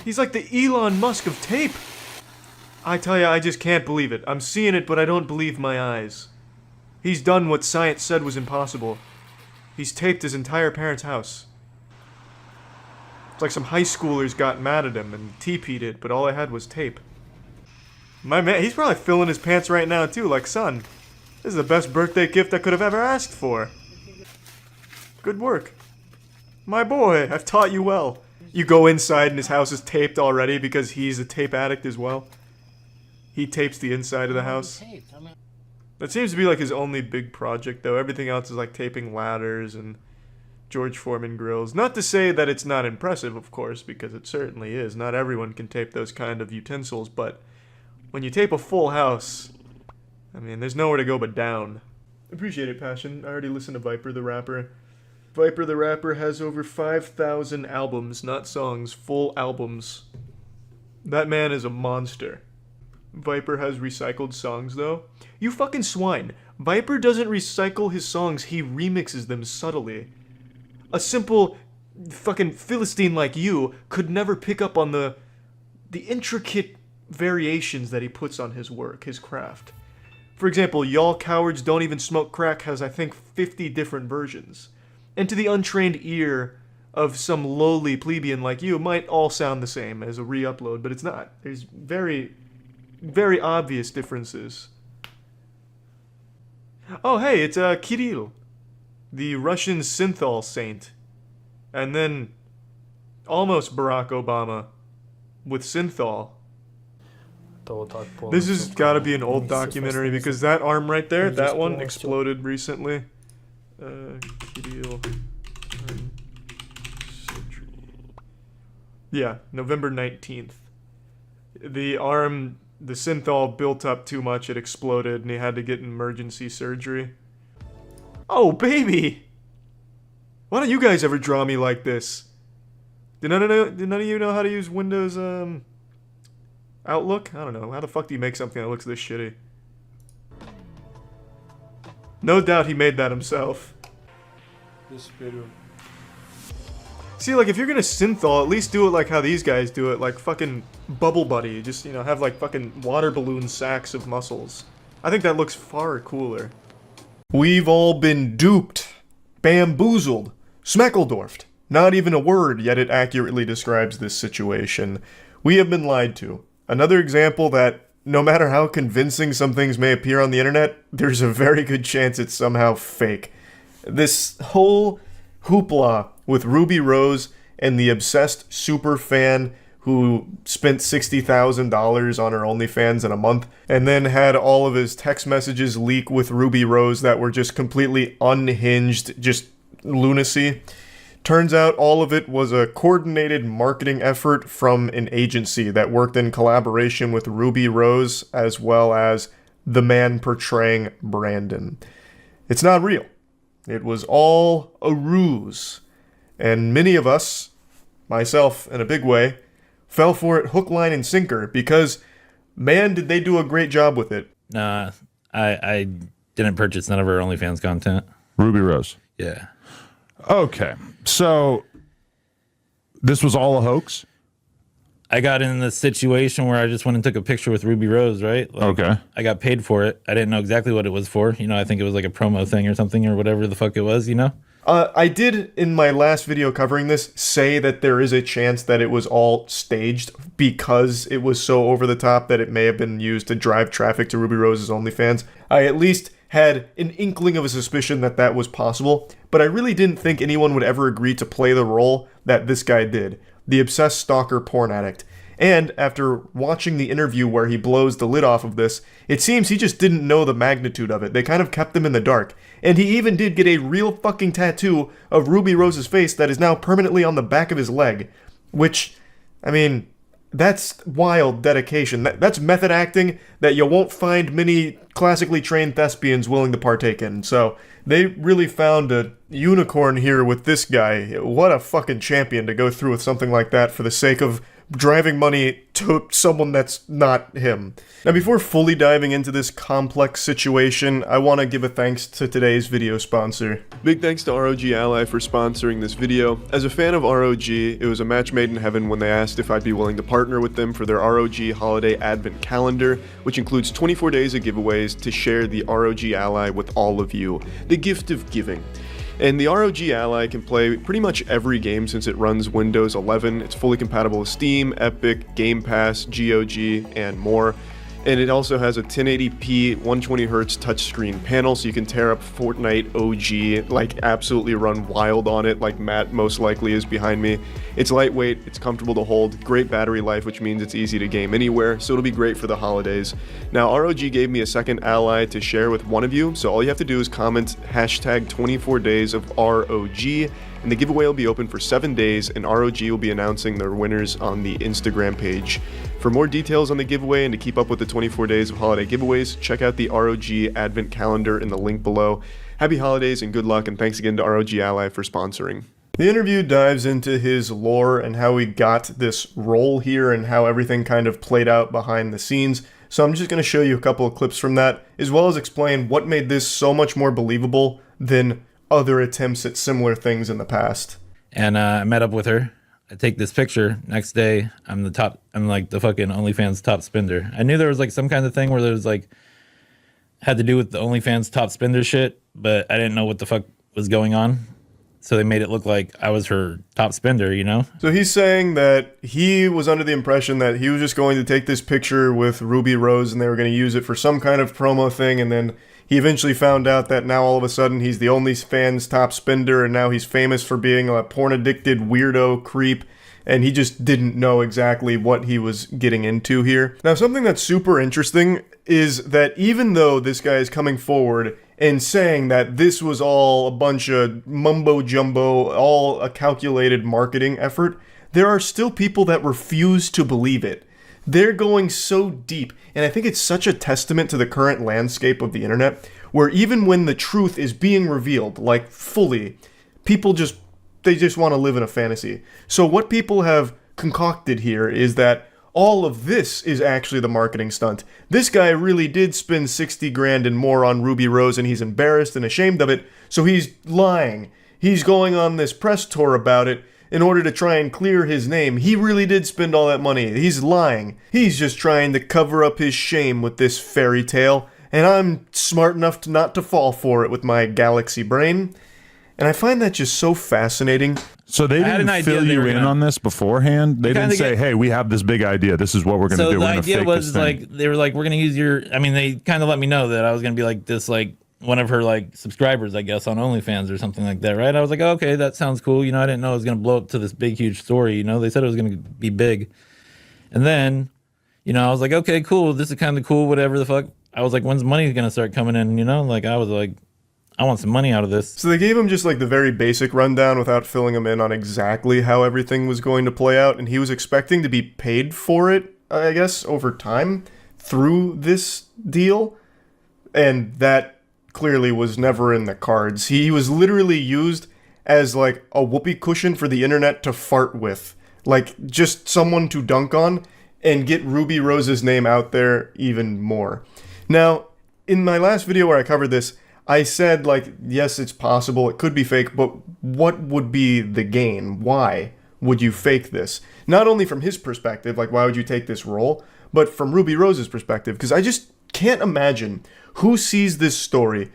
He's like the Elon Musk of tape. I tell ya, I just can't believe it. I'm seeing it, but I don't believe my eyes. He's done what science said was impossible. He's taped his entire parents' house. It's like some high schoolers got mad at him and TP'd it, but all I had was tape. My man, he's probably filling his pants right now too, like, son, this is the best birthday gift I could have ever asked for. Good work. My boy, I've taught you well. You go inside and his house is taped already because he's a tape addict as well. He tapes the inside of the house. That seems to be like his only big project though. Everything else is like taping ladders and George Foreman grills. Not to say that it's not impressive, of course, because it certainly is. Not everyone can tape those kind of utensils, but when you tape a full house, I mean, there's nowhere to go but down. Appreciate it, Passion. I already listened to Viper the Rapper. Viper the Rapper has over 5,000 albums, not songs, full albums. That man is a monster. Viper has recycled songs, though. You fucking swine. Viper doesn't recycle his songs, he remixes them subtly. A simple fucking Philistine like you could never pick up on the intricate variations that he puts on his work, his craft. For example, Y'all Cowards Don't Even Smoke Crack has, I think, 50 different versions. And to the untrained ear of some lowly plebeian like you, it might all sound the same as a re-upload, but it's not. There's very, very obvious differences. Oh, hey, it's Kirill, the Russian synthol saint. And then almost Barack Obama with synthol. This has got to be an old documentary because that arm right there, that one exploded recently. Kirill. Yeah, November 19th. The arm, the synthol built up too much, it exploded, and he had to get emergency surgery. Oh, baby! Why don't you guys ever draw me like this? Did none of you know how to use Windows, Outlook? I don't know. How the fuck do you make something that looks this shitty? No doubt he made that himself. See, like, if you're gonna synthol, at least do it like how these guys do it, like fucking Bubble Buddy. Just, you know, have like fucking water balloon sacks of muscles. I think that looks far cooler. We've all been duped, bamboozled, smeckledorfed. Not even a word, yet it accurately describes this situation. We have been lied to. Another example that, no matter how convincing some things may appear on the internet, there's a very good chance it's somehow fake. This whole hoopla with Ruby Rose and the obsessed super fan who spent $60,000 on her OnlyFans in a month, and then had all of his text messages leak with Ruby Rose that were just completely unhinged, just lunacy. Turns out all of it was a coordinated marketing effort from an agency that worked in collaboration with Ruby Rose as well as the man portraying Brandon. It's not real. It was all a ruse. And many of us, myself in a big way, fell for it hook, line, and sinker because, man, did they do a great job with it. I didn't purchase none of her OnlyFans content. Ruby Rose. Yeah. Okay, so this was all a hoax? I got in the situation where I just went and took a picture with Ruby Rose, right? Like, okay. I got paid for it. I didn't know exactly what it was for. You know, I think it was like a promo thing or something or whatever the fuck it was, you know? I did, in my last video covering this, say that there is a chance that it was all staged because it was so over the top that it may have been used to drive traffic to Ruby Rose's OnlyFans. I at least had an inkling of a suspicion that that was possible, but I really didn't think anyone would ever agree to play the role that this guy did, the obsessed stalker porn addict. And after watching the interview where he blows the lid off of this, it seems he just didn't know the magnitude of it. They kind of kept him in the dark. And he even did get a real fucking tattoo of Ruby Rose's face that is now permanently on the back of his leg. Which, I mean, that's wild dedication. That's method acting that you won't find many classically trained thespians willing to partake in. So they really found a unicorn here with this guy. What a fucking champion to go through with something like that for the sake of driving money to someone that's not him. Now, before fully diving into this complex situation, I want to give a thanks to today's video sponsor. Big thanks to ROG Ally for sponsoring this video. As a fan of ROG, it was a match made in heaven when they asked if I'd be willing to partner with them for their ROG Holiday Advent Calendar, which includes 24 days of giveaways to share the ROG Ally with all of you. The gift of giving. And the ROG Ally can play pretty much every game since it runs Windows 11. It's fully compatible with Steam, Epic, Game Pass, GOG, and more. And it also has a 1080p 120Hz touchscreen panel, so you can tear up Fortnite OG, like absolutely run wild on it, like Matt most likely is behind me. It's lightweight, it's comfortable to hold, great battery life, which means it's easy to game anywhere, so it'll be great for the holidays. Now, ROG gave me a second Ally to share with one of you, so all you have to do is comment hashtag 24 days of ROG, and the giveaway will be open for 7 days, and ROG will be announcing their winners on the Instagram page. For more details on the giveaway and to keep up with the 24 days of holiday giveaways, check out the ROG Advent Calendar in the link below. Happy holidays and good luck, and thanks again to ROG Ally for sponsoring. The interview dives into his lore and how he got this role here and how everything kind of played out behind the scenes. So I'm just going to show you a couple of clips from that, as well as explain what made this so much more believable than other attempts at similar things in the past. And I met up with her. I take this picture. Next day, I'm like the fucking OnlyFans top spender. I knew there was like some kind of thing where there was like, had to do with the OnlyFans top spender shit, but I didn't know what the fuck was going on. So they made it look like I was her top spender, you know? So he's saying that he was under the impression that he was just going to take this picture with Ruby Rose and they were going to use it for some kind of promo thing, and then he eventually found out that now all of a sudden he's the OnlyFans top spender, and now he's famous for being a porn-addicted weirdo creep, and he just didn't know exactly what he was getting into here. Now, something that's super interesting is that even though this guy is coming forward and saying that this was all a bunch of mumbo-jumbo, all a calculated marketing effort, there are still people that refuse to believe it. They're going so deep, and I think it's such a testament to the current landscape of the internet, where even when the truth is being revealed, like fully, people just want to live in a fantasy. So what people have concocted here is that all of this is actually the marketing stunt. This guy really did spend 60 grand and more on Ruby Rose, and he's embarrassed and ashamed of it, so he's lying. He's going on this press tour about it in order to try and clear his name. He really did spend all that money. He's lying. He's just trying to cover up his shame with this fairy tale, and I'm smart enough to not to fall for it with my galaxy brain. And I find that just so fascinating. So they didn't fill you in on this beforehand? They didn't say, hey, we have this big idea. This is what we're going to do. We're going to fake this thing. So the idea was like, they were like, we're going to use your, I mean, they kind of let me know that I was going to be like this, like, one of her like subscribers, I guess, on OnlyFans or something like that, right? I was like, oh, okay, that sounds cool. You know, I didn't know it was going to blow up to this big, huge story. You know, they said it was going to be big. And then, you know, I was like, okay, cool. This is kind of cool, whatever the fuck. I was like, when's money going to start coming in? You know, like I was like, I want some money out of this. So they gave him just like the very basic rundown without filling him in on exactly how everything was going to play out. And he was expecting to be paid for it, I guess, over time through this deal. And that clearly was never in the cards. He was literally used as like a whoopee cushion for the internet to fart with. Like just someone to dunk on and get Ruby Rose's name out there even more. Now, in my last video where I covered this, I said like, yes, it's possible, it could be fake, but what would be the gain? Why would you fake this? Not only from his perspective, like why would you take this role, but from Ruby Rose's perspective, because I just can't imagine who sees this story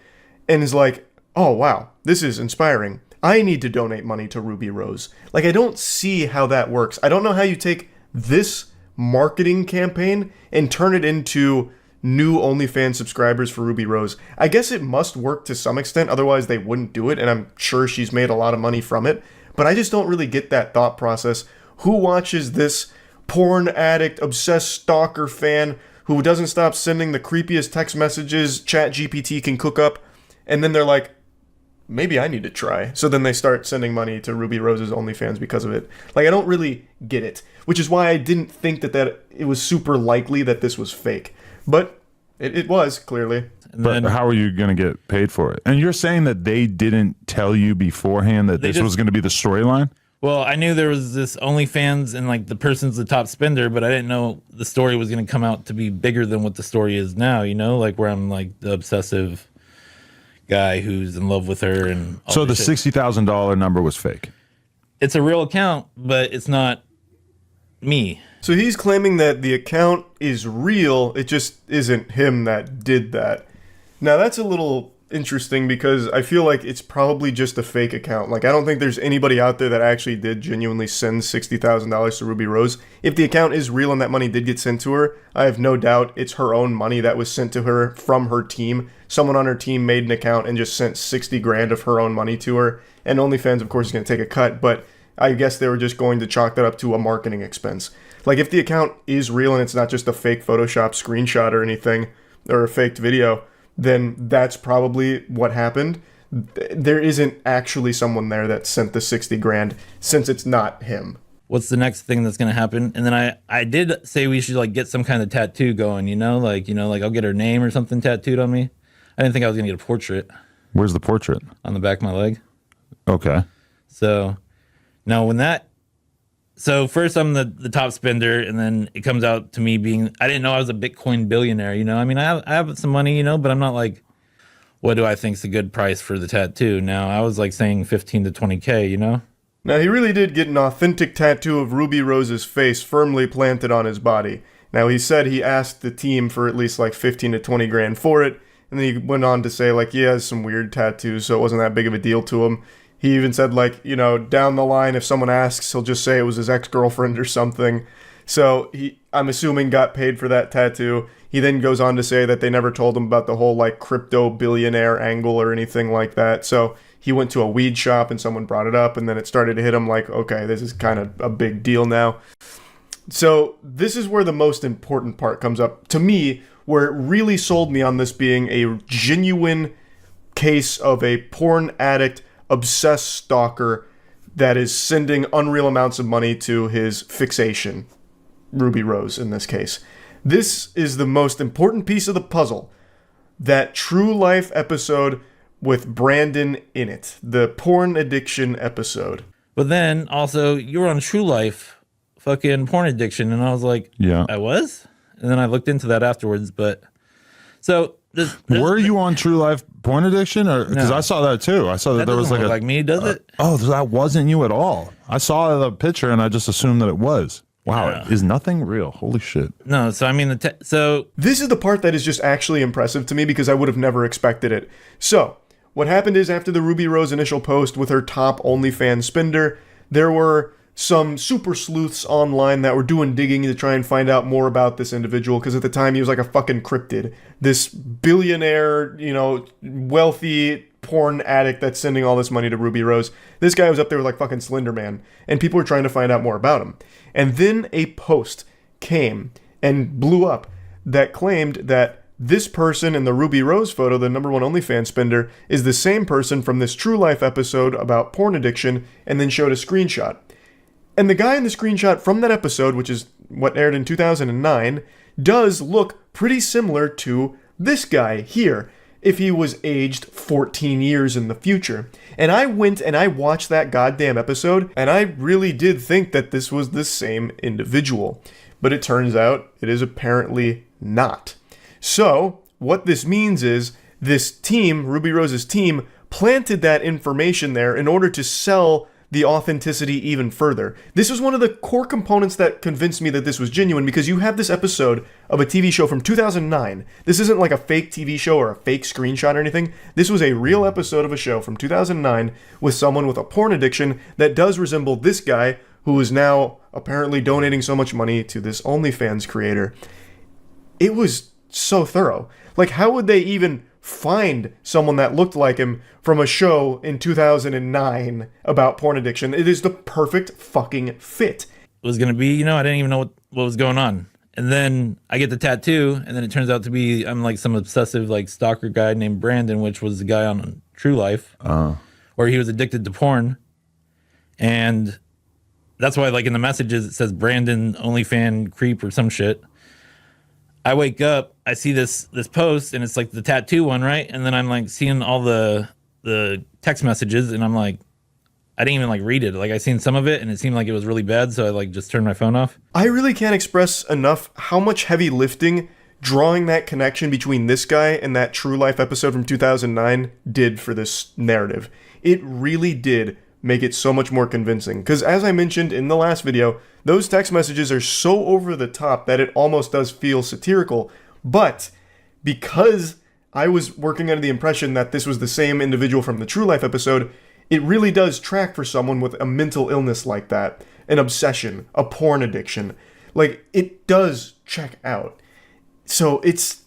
and is like, oh wow, this is inspiring. I need to donate money to Ruby Rose. Like, I don't see how that works. I don't know how you take this marketing campaign and turn it into new OnlyFans subscribers for Ruby Rose. I guess it must work to some extent, otherwise they wouldn't do it, and I'm sure she's made a lot of money from it, but I just don't really get that thought process. Who watches this porn addict, obsessed stalker fan who doesn't stop sending the creepiest text messages ChatGPT can cook up, and then they're like, maybe I need to try. So then they start sending money to Ruby Rose's OnlyFans because of it. Like, I don't really get it, which is why I didn't think that it was super likely that this was fake. But it was, clearly. But how are you going to get paid for it? And you're saying that they didn't tell you beforehand that this was going to be the storyline? Well, I knew there was this OnlyFans and like the person's the top spender, but I didn't know the story was going to come out to be bigger than what the story is now, you know, like where I'm like the obsessive guy who's in love with her. And so the $60,000 number was fake. It's a real account, but it's not me. So he's claiming that the account is real, it just isn't him that did that. Now that's a little interesting because I feel like it's probably just a fake account. Like, I don't think there's anybody out there that actually did genuinely send $60,000 to Ruby Rose. If the account is real and that money did get sent to her, I have no doubt it's her own money that was sent to her from her team. Someone on her team made an account and just sent 60 grand of her own money to her. And OnlyFans, of course, is going to take a cut, but I guess they were just going to chalk that up to a marketing expense. Like, if the account is real and it's not just a fake Photoshop screenshot or anything, or a faked video, then that's probably what happened. There isn't actually someone there that sent the 60 grand since it's not him. What's the next thing that's going to happen? And then I did say we should like get some kind of tattoo going, you know, like I'll get her name or something tattooed on me. I didn't think I was going to get a portrait. Where's the portrait? On the back of my leg. Okay. So now so first I'm the top spender, and then it comes out to me being, I didn't know I was a Bitcoin billionaire, you know? I mean, I have some money, you know, but I'm not like, what do I think's a good price for the tattoo? Now, I was like saying 15 to 20K, you know? Now, he really did get an authentic tattoo of Ruby Rose's face firmly planted on his body. Now, he said he asked the team for at least like 15 to 20 grand for it, and then he went on to say like he has some weird tattoos, so it wasn't that big of a deal to him. He even said, like, you know, down the line, if someone asks, he'll just say it was his ex-girlfriend or something. So he, I'm assuming, got paid for that tattoo. He then goes on to say that they never told him about the whole, like, crypto billionaire angle or anything like that. So he went to a weed shop and someone brought it up, and then it started to hit him like, okay, this is kind of a big deal now. So this is where the most important part comes up. To me, where it really sold me on this being a genuine case of a porn addict obsessed stalker that is sending unreal amounts of money to his fixation, Ruby Rose in this case. This is the most important piece of the puzzle. That true life episode with Brandon in it. The porn addiction episode. But then also you were on True Life fucking porn addiction, and I was like, yeah, I was? And then I looked into that afterwards, but so were you on True Life porn addiction? Or because I saw that too. I saw that there was like me, does it? Oh, that wasn't you at all. I saw the picture and I just assumed that it was. Wow, Yeah. Is nothing real? Holy shit. No, so I mean so this is the part that is just actually impressive to me because I would have never expected it. So what happened is after the Ruby Rose initial post with her top OnlyFans spender, there were some super sleuths online that were doing digging to try and find out more about this individual, because at the time he was like a fucking cryptid. This billionaire, you know, wealthy porn addict that's sending all this money to Ruby Rose. This guy was up there with like fucking Slender Man, and people were trying to find out more about him. And then a post came and blew up that claimed that this person in the Ruby Rose photo, the #1 OnlyFans spender, is the same person from this True Life episode about porn addiction, and then showed a screenshot. And the guy in the screenshot from that episode, which is what aired in 2009, does look pretty similar to this guy here, if he was aged 14 years in the future. And I went and I watched that goddamn episode, and I really did think that this was the same individual. But it turns out it is apparently not. So, what this means is, this team, Ruby Rose's team, planted that information there in order to sell the authenticity even further. This was one of the core components that convinced me that this was genuine, because you have this episode of a TV show from 2009. This isn't like a fake TV show or a fake screenshot or anything. This was a real episode of a show from 2009 with someone with a porn addiction that does resemble this guy, who is now apparently donating so much money to this OnlyFans creator. It was so thorough. Like, how would they even find someone that looked like him from a show in 2009 about porn addiction? It is the perfect fucking fit. It was going to be, you know, I didn't even know what was going on. And then I get the tattoo, and then it turns out to be, I'm like some obsessive like stalker guy named Brandon, which was the guy on True Life, where he was addicted to porn. And that's why, like, in the messages it says Brandon OnlyFan creep or some shit. I wake up, I see this post, and it's like the tattoo one, right? And then I'm like seeing all the text messages, and I'm like, I didn't even like read it. Like I seen some of it and it seemed like it was really bad, so I like just turned my phone off. I really can't express enough how much heavy lifting drawing that connection between this guy and that True Life episode from 2009 did for this narrative. It really did make it so much more convincing. Because as I mentioned in the last video, those text messages are so over the top that it almost does feel satirical. But because I was working under the impression that this was the same individual from the True Life episode, it really does track for someone with a mental illness like that, an obsession, a porn addiction. Like, it does check out. So it's...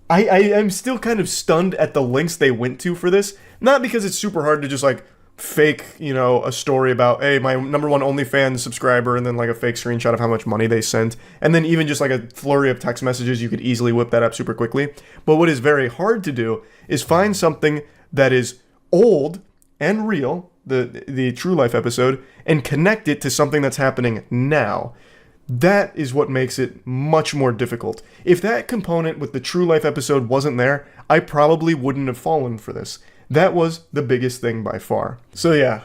I'm still kind of stunned at the lengths they went to for this. Not because it's super hard to just, like, fake, you know, a story about, hey, my number one OnlyFans subscriber, and then, like, a fake screenshot of how much money they sent. And then even just, like, a flurry of text messages, you could easily whip that up super quickly. But what is very hard to do is find something that is old and real, the True Life episode, and connect it to something that's happening now. That is what makes it much more difficult. If that component with the True Life episode wasn't there, I probably wouldn't have fallen for this. That was the biggest thing by far. So yeah,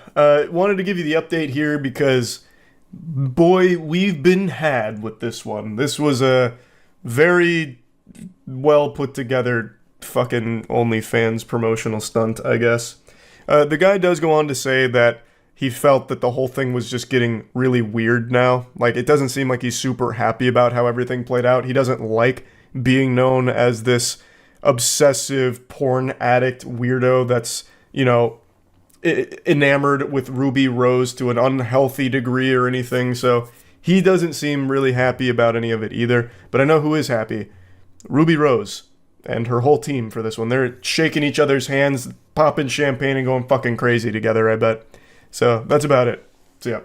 wanted to give you the update here because, boy, we've been had with this one. This was a very well put together fucking OnlyFans promotional stunt, I guess. The guy does go on to say that he felt that the whole thing was just getting really weird now. Like, it doesn't seem like he's super happy about how everything played out. He doesn't like being known as this obsessive porn addict weirdo that's, you know, enamored with Ruby Rose to an unhealthy degree or anything. So he doesn't seem really happy about any of it either. But I know who is happy. Ruby Rose and her whole team for this one. They're shaking each other's hands, popping champagne, and going fucking crazy together, I bet. So that's about it. So yeah.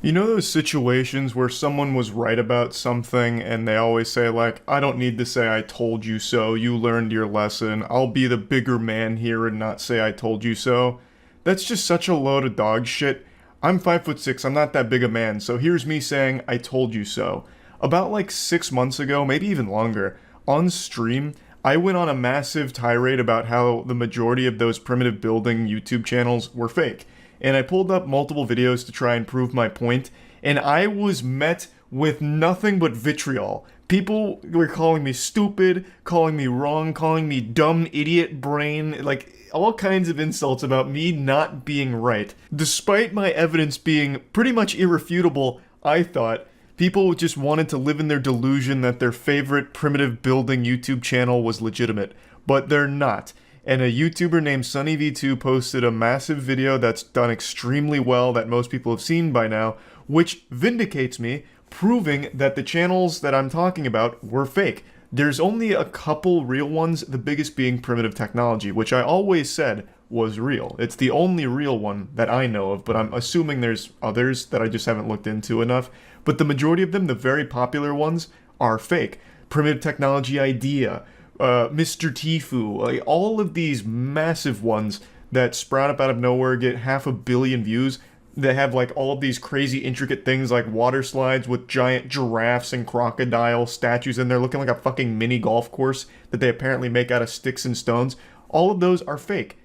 You know those situations where someone was right about something and they always say like, I don't need to say I told you so, you learned your lesson, I'll be the bigger man here and not say I told you so? That's just such a load of dog shit. I'm 5'6", I'm not that big a man, so here's me saying I told you so. About like 6 months ago, maybe even longer, on stream, I went on a massive tirade about how the majority of those primitive building YouTube channels were fake. And I pulled up multiple videos to try and prove my point, and I was met with nothing but vitriol. People were calling me stupid, calling me wrong, calling me dumb idiot brain, like all kinds of insults about me not being right. Despite my evidence being pretty much irrefutable, I thought, people just wanted to live in their delusion that their favorite primitive building YouTube channel was legitimate, but they're not. And a YouTuber named SunnyV2 posted a massive video that's done extremely well that most people have seen by now, which vindicates me, proving that the channels that I'm talking about were fake. There's only a couple real ones, the biggest being Primitive Technology, which I always said was real. It's the only real one that I know of, but I'm assuming there's others that I just haven't looked into enough. But the majority of them, the very popular ones, are fake. Primitive Technology Idea, Mr. Tifu, like all of these massive ones that sprout up out of nowhere, get 500 million views. They have like all of these crazy intricate things like water slides with giant giraffes and crocodile statues in there looking like a fucking mini golf course that they apparently make out of sticks and stones. All of those are fake.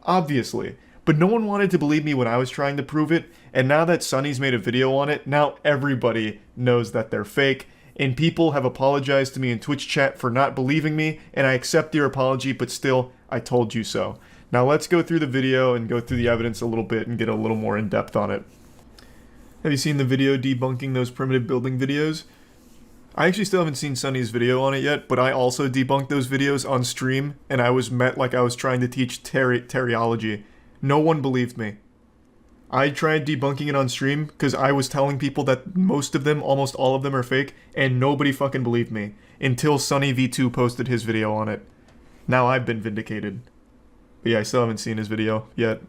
Obviously. But no one wanted to believe me when I was trying to prove it, and now that Sunny's made a video on it, now everybody knows that they're fake, and people have apologized to me in Twitch chat for not believing me, and I accept your apology, but still, I told you so. Now let's go through the video and go through the evidence a little bit and get a little more in depth on it. Have you seen the video debunking those primitive building videos? I actually still haven't seen Sunny's video on it yet, but I also debunked those videos on stream, and I was met like I was trying to teach teriology. No one believed me. I tried debunking it on stream because I was telling people that most of them, almost all of them, are fake, and nobody fucking believed me until SunnyV2 posted his video on it. Now I've been vindicated. But yeah, I still haven't seen his video yet.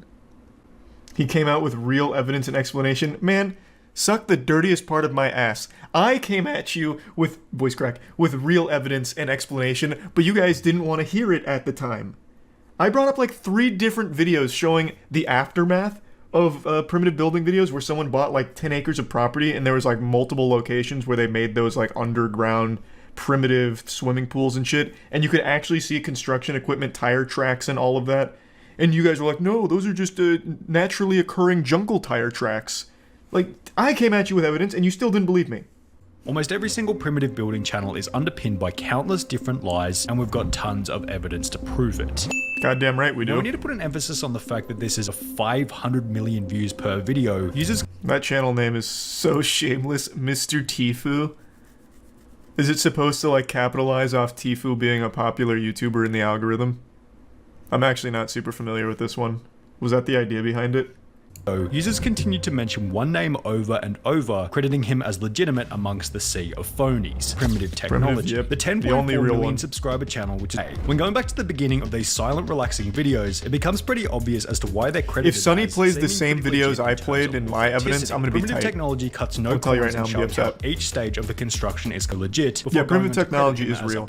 He came out with real evidence and explanation. Man, suck the dirtiest part of my ass. I came at you with, voice crack, with real evidence and explanation, but you guys didn't want to hear it at the time. I brought up like 3 different videos showing the aftermath of primitive building videos where someone bought like 10 acres of property and there was like multiple locations where they made those like underground primitive swimming pools and shit, and you could actually see construction equipment, tire tracks, and all of that. And you guys were like, no, those are just naturally occurring jungle tire tracks. Like, I came at you with evidence and you still didn't believe me. Almost every single primitive building channel is underpinned by countless different lies, and we've got tons of evidence to prove it. Goddamn right we do. Now, we need to put an emphasis on the fact that this is a 500 million views per video. Users. That channel name is so shameless, Mr. Tfue. Is it supposed to like capitalize off Tfue being a popular YouTuber in the algorithm? I'm actually not super familiar with this one. Was that the idea behind it? Users continued to mention one name over and over, crediting him as legitimate amongst the sea of phonies. Primitive technology. Yep. The 10.4 million subscriber channel, which is when going back to the beginning of these silent, relaxing videos, it becomes pretty obvious as to why they're credited. If Sonny plays the same videos I played in my evidence, I'm gonna be tight. Primitive technology cuts no corners and shows how each stage of the construction is legit. Yeah, primitive technology is real.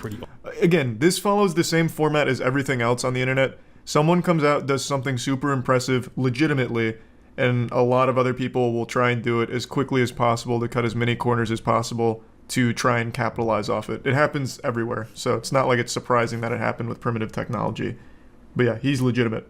Again, this follows the same format as everything else on the internet. Someone comes out, does something super impressive, legitimately, and a lot of other people will try and do it as quickly as possible to cut as many corners as possible to try and capitalize off it. It happens everywhere, so it's not like it's surprising that it happened with primitive technology. But yeah, he's legitimate.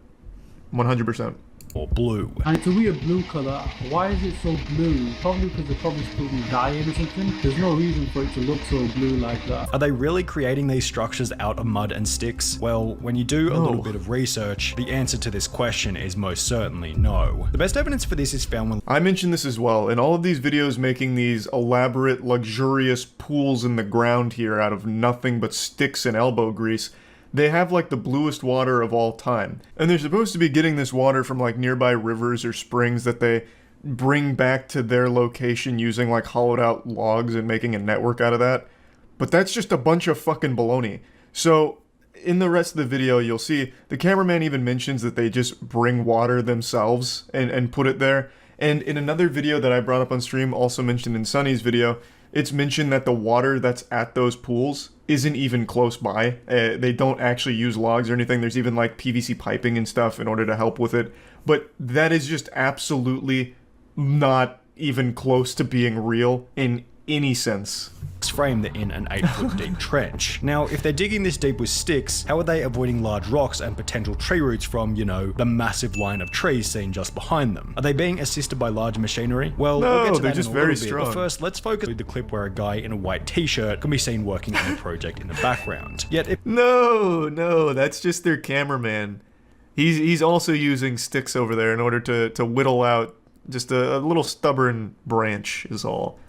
100%. Or blue. And to be a blue color, why is it so blue? Probably because they're probably spilling dye in or something. There's no reason for it to look so blue like that. Are they really creating these structures out of mud and sticks? Well, when you do a little bit of research, the answer to this question is most certainly no. The best evidence for this is found when I mentioned this as well. In all of these videos making these elaborate, luxurious pools in the ground here out of nothing but sticks and elbow grease, they have like the bluest water of all time. And they're supposed to be getting this water from like nearby rivers or springs that they bring back to their location using like hollowed out logs and making a network out of that. But that's just a bunch of fucking baloney. So in the rest of the video, you'll see the cameraman even mentions that they just bring water themselves and put it there. And in another video that I brought up on stream, also mentioned in Sonny's video, it's mentioned that the water that's at those pools isn't even close by. They don't actually use logs or anything. There's even like PVC piping and stuff in order to help with it. But that is just absolutely not even close to being real in any sense. Frame they're in an 8-foot deep trench. Now, if they're digging this deep with sticks, how are they avoiding large rocks and potential tree roots from, you know, the massive line of trees seen just behind them? Are they being assisted by large machinery? Well, no, we'll get to they're that just in a very little bit, strong. but first, let's focus on the clip where a guy in a white t-shirt can be seen working on a project in the background. Yet if No, that's just their cameraman. He's also using sticks over there in order to whittle out just a little stubborn branch is all.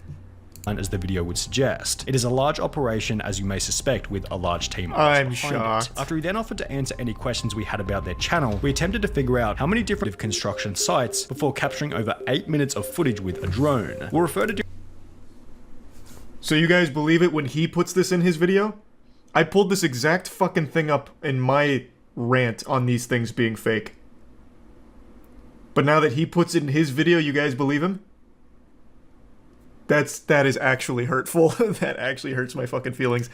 As the video would suggest. It is a large operation, as you may suspect, with a large team. I'm shocked. After he then offered to answer any questions we had about their channel, we attempted to figure out how many different construction sites before capturing over 8 minutes of footage with a drone. We'll refer to. So you guys believe it when he puts this in his video? I pulled this exact fucking thing up in my rant on these things being fake. But now that he puts it in his video, you guys believe him? That is actually hurtful. That actually hurts my fucking feelings.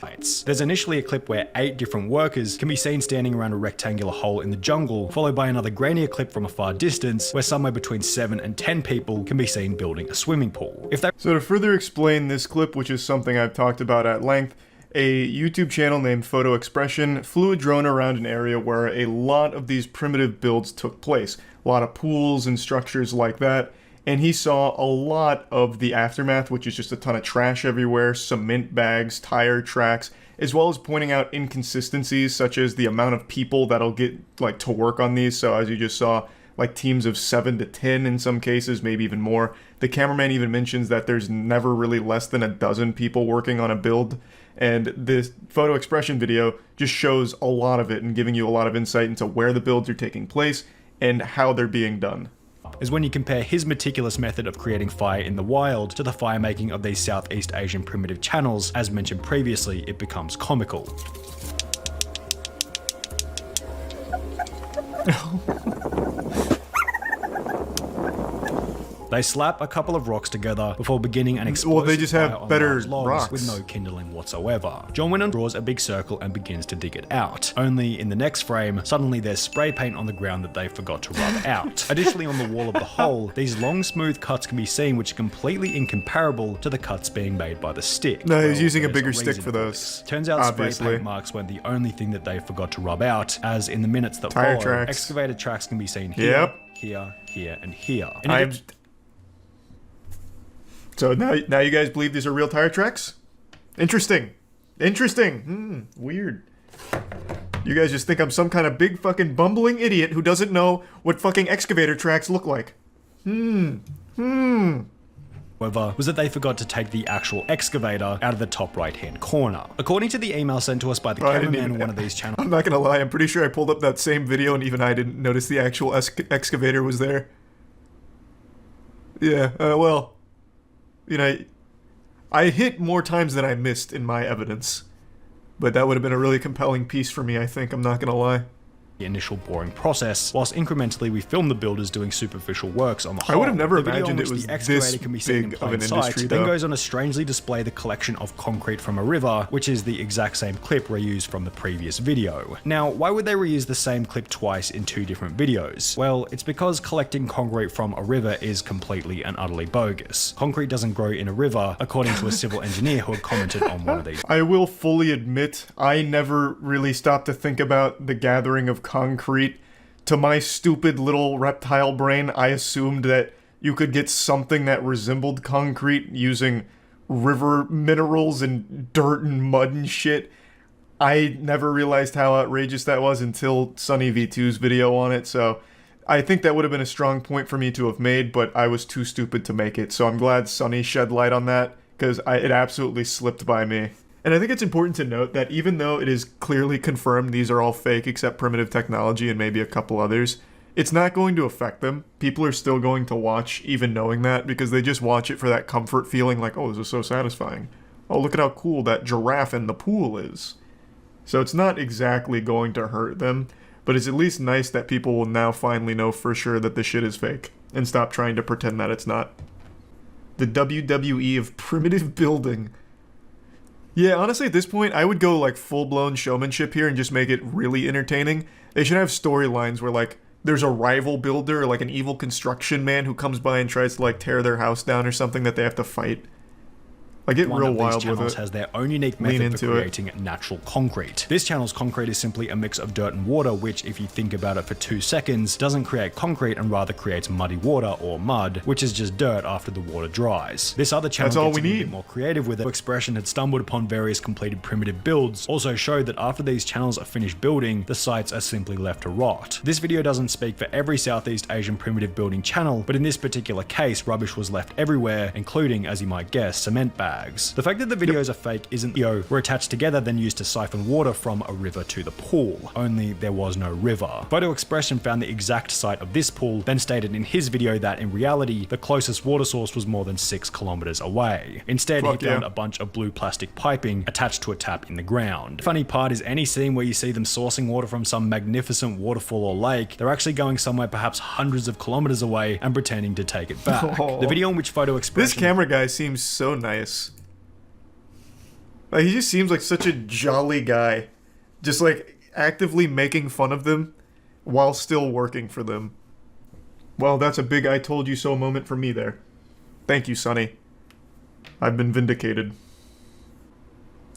There's initially a clip where 8 different workers can be seen standing around a rectangular hole in the jungle, followed by another grainier clip from a far distance, where somewhere between 7 and 10 people can be seen building a swimming pool. So to further explain this clip, which is something I've talked about at length, a YouTube channel named Photo Expression flew a drone around an area where a lot of these primitive builds took place. A lot of pools and structures like that. And he saw a lot of the aftermath, which is just a ton of trash everywhere, cement bags, tire tracks, as well as pointing out inconsistencies such as the amount of people that'll get like to work on these. So as you just saw, like teams of 7 to 10 in some cases, maybe even more. The cameraman even mentions that there's never really less than a dozen people working on a build. And this photo expression video just shows a lot of it and giving you a lot of insight into where the builds are taking place and how they're being done. Is when you compare his meticulous method of creating fire in the wild to the fire making of these Southeast Asian primitive channels. As mentioned previously, it becomes comical. They slap a couple of rocks together before beginning an explosive Well, they just fire have on better large logs rocks. with no kindling whatsoever. John Winnon draws a big circle and begins to dig it out. Only in the next frame, suddenly there's spray paint on the ground that they forgot to rub out. Additionally, on the wall of the hole, these long smooth cuts can be seen, which are completely incomparable to the cuts being made by the stick. No, he's Well, using a there's bigger stick reason for for those. this. Turns out Obviously. spray paint marks weren't the only thing that they forgot to rub out, as in the minutes that Tire follow, tracks. excavator tracks can be seen here, Yep. here, and here. So now you guys believe these are real tire tracks? Interesting. Weird. You guys just think I'm some kind of big fucking bumbling idiot who doesn't know what fucking excavator tracks look like. However, was that they forgot to take the actual excavator out of the top right-hand corner. According to the email sent to us by the cameraman on one of these channels. I'm not gonna lie, I'm pretty sure I pulled up that same video and even I didn't notice the actual excavator was there. Yeah, well, you know, I hit more times than I missed in my evidence. But that would have been a really compelling piece for me, I think, I'm not gonna lie. The initial boring process, whilst incrementally we film the builders doing superficial works on the I whole. would have never The video imagined in it which was the excavator this can be seen in big of plain an sight, industry, then though. goes on to strangely display the collection of concrete from a river, which is the exact same clip reused from the previous video. Now, why would they reuse the same clip twice in two different videos? Well, it's because collecting concrete from a river is completely and utterly bogus. Concrete doesn't grow in a river, according to a civil engineer who had commented on one of these. I will fully admit, I never really stopped to think about the gathering of concrete. To my stupid little reptile brain, I assumed that you could get something that resembled concrete using river minerals and dirt and mud and shit. I never realized how outrageous that was until Sunny V2's video on it, so I think that would have been a strong point for me to have made, but I was too stupid to make it, so I'm glad Sunny shed light on that, because it absolutely slipped by me. And I think it's important to note that even though it is clearly confirmed these are all fake except Primitive Technology and maybe a couple others, it's not going to affect them. People are still going to watch even knowing that because they just watch it for that comfort feeling like, oh, this is so satisfying. Oh, look at how cool that giraffe in the pool is. So it's not exactly going to hurt them, but it's at least nice that people will now finally know for sure that this shit is fake and stop trying to pretend that it's not. The WWE of primitive building. Yeah, honestly, at this point, I would go, like, full-blown showmanship here and just make it really entertaining. They should have storylines where, like, there's a rival builder or, like, an evil construction man who comes by and tries to, like, tear their house down or something that they have to fight. Like, get real wild with it. Has their own unique method for creating natural concrete. This channel's concrete is simply a mix of dirt and water, which, if you think about it for 2 seconds, doesn't create concrete and rather creates muddy water or mud, which is just dirt after the water dries. This other channel gets a bit more creative with it. Expression had stumbled upon various completed primitive builds, also showed that after these channels are finished building, the sites are simply left to rot. This video doesn't speak for every Southeast Asian primitive building channel, but in this particular case, rubbish was left everywhere, including, as you might guess, cement bags. The fact that the videos are fake isn't, were attached together then used to siphon water from a river to the pool. Only there was no river. Photo Expression found the exact site of this pool, then stated in his video that in reality, the closest water source was more than 6 kilometers away. Instead, he found a bunch of blue plastic piping attached to a tap in the ground. The funny part is any scene where you see them sourcing water from some magnificent waterfall or lake, they're actually going somewhere perhaps hundreds of kilometers away and pretending to take it back. The video in which Photo Expression... This camera guy seems so nice. Like, he just seems like such a jolly guy. Just, like, actively making fun of them while still working for them. Well, that's a big I told you so moment for me there. Thank you, Sonny. I've been vindicated.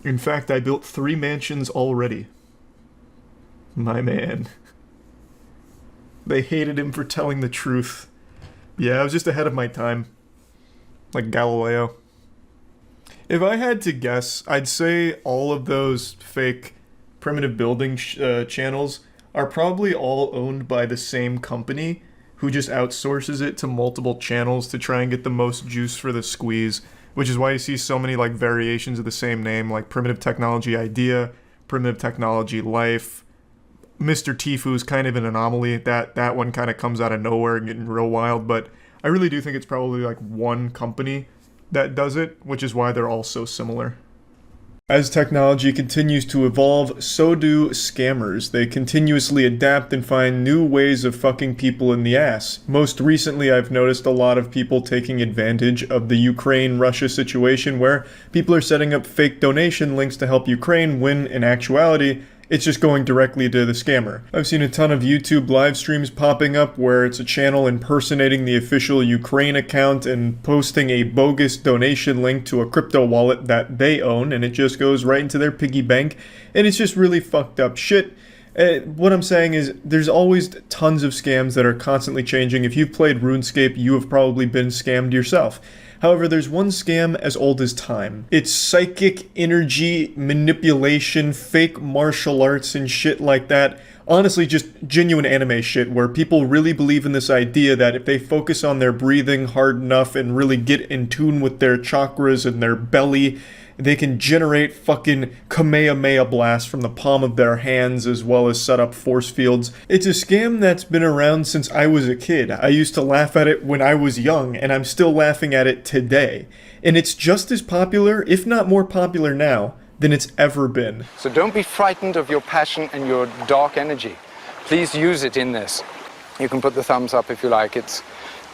In fact, I built 3 mansions already. My man. They hated him for telling the truth. Yeah, I was just ahead of my time. Like Galileo. If I had to guess, I'd say all of those fake primitive building channels are probably all owned by the same company who just outsources it to multiple channels to try and get the most juice for the squeeze, which is why you see so many like variations of the same name, like Primitive Technology Idea, Primitive Technology Life. Mr. Tifu's kind of an anomaly. That one kind of comes out of nowhere and getting real wild, but I really do think it's probably like one company that does it, which is why they're all so similar. As technology continues to evolve, so do scammers. They continuously adapt and find new ways of fucking people in the ass. Most recently, I've noticed a lot of people taking advantage of the Ukraine-Russia situation where people are setting up fake donation links to help Ukraine when, in actuality, it's just going directly to the scammer. I've seen a ton of YouTube live streams popping up where it's a channel impersonating the official Ukraine account and posting a bogus donation link to a crypto wallet that they own, and it just goes right into their piggy bank, and it's just really fucked up shit. What I'm saying is, there's always tons of scams that are constantly changing. If you've played RuneScape, you have probably been scammed yourself. However, there's one scam as old as time. It's psychic energy manipulation, fake martial arts and shit like that. Honestly, just genuine anime shit where people really believe in this idea that if they focus on their breathing hard enough and really get in tune with their chakras and their belly, they can generate fucking Kamehameha blasts from the palm of their hands as well as set up force fields. It's a scam that's been around since I was a kid. I used to laugh at it when I was young, and I'm still laughing at it today. And it's just as popular, if not more popular now, than it's ever been. So don't be frightened of your passion and your dark energy. Please use it in this. You can put the thumbs up if you like. It's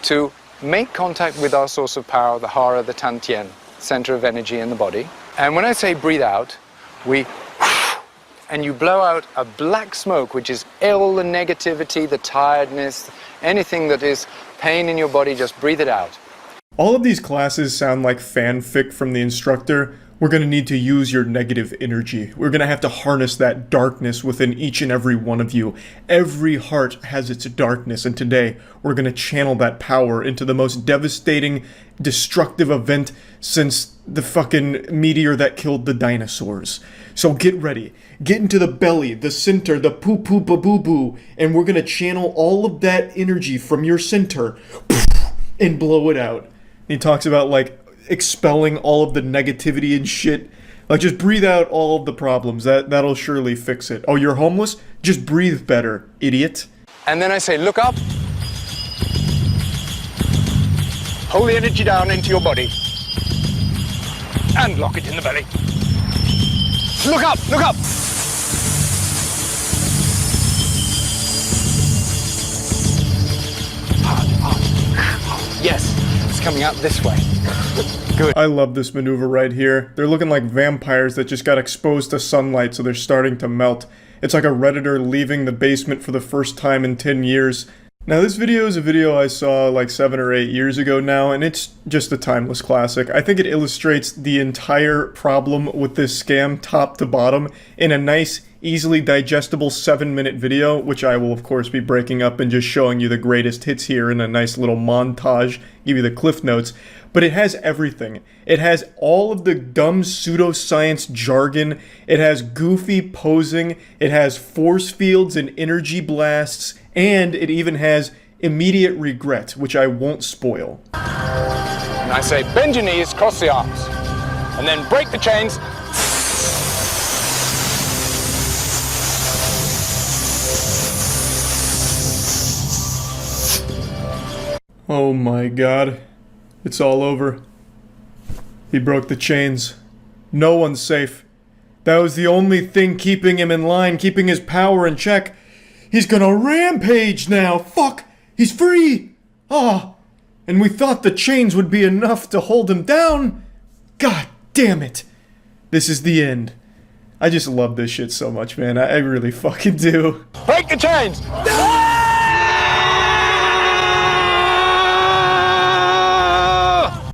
to make contact with our source of power, the Hara, the Tantien, center of energy in the body. And when I say breathe out, and you blow out a black smoke, which is all the negativity, the tiredness, anything that is pain in your body, just breathe it out. All of these classes sound like fanfic from the instructor. We're going to need to use your negative energy. We're going to have to harness that darkness within each and every one of you. Every heart has its darkness, and today we're going to channel that power into the most devastating, destructive event since the fucking meteor that killed the dinosaurs. So get ready. Get into the belly, the center, the poo-poo-ba-boo-boo, and we're going to channel all of that energy from your center and blow it out. He talks about, like, expelling all of the negativity and shit. Like, just breathe out all of the problems. That'll surely fix it. Oh, you're homeless? Just breathe better, idiot. And then I say, look up. Hold the energy down into your body. And lock it in the belly. Look up, look up. Yes, it's coming out this way. Good. I love this maneuver right here. They're looking like vampires that just got exposed to sunlight, so they're starting to melt. It's like a Redditor leaving the basement for the first time in 10 years. Now, this video is a video I saw like 7 or 8 years ago now, and it's just a timeless classic. I think it illustrates the entire problem with this scam top to bottom in a nice, easily digestible 7-minute video, which I will of course be breaking up and just showing you the greatest hits here in a nice little montage, give you the cliff notes. But it has everything. It has all of the dumb pseudoscience jargon, it has goofy posing, it has force fields and energy blasts, and it even has immediate regret, which I won't spoil. And I say, bend your knees, cross the arms, and then break the chains. Oh my god. It's all over. He broke the chains. No one's safe. That was the only thing keeping him in line, keeping his power in check. He's gonna rampage now! Fuck! He's free! Ah! And we thought the chains would be enough to hold him down? God damn it! This is the end. I just love this shit so much, man. I really fucking do. Break the chains!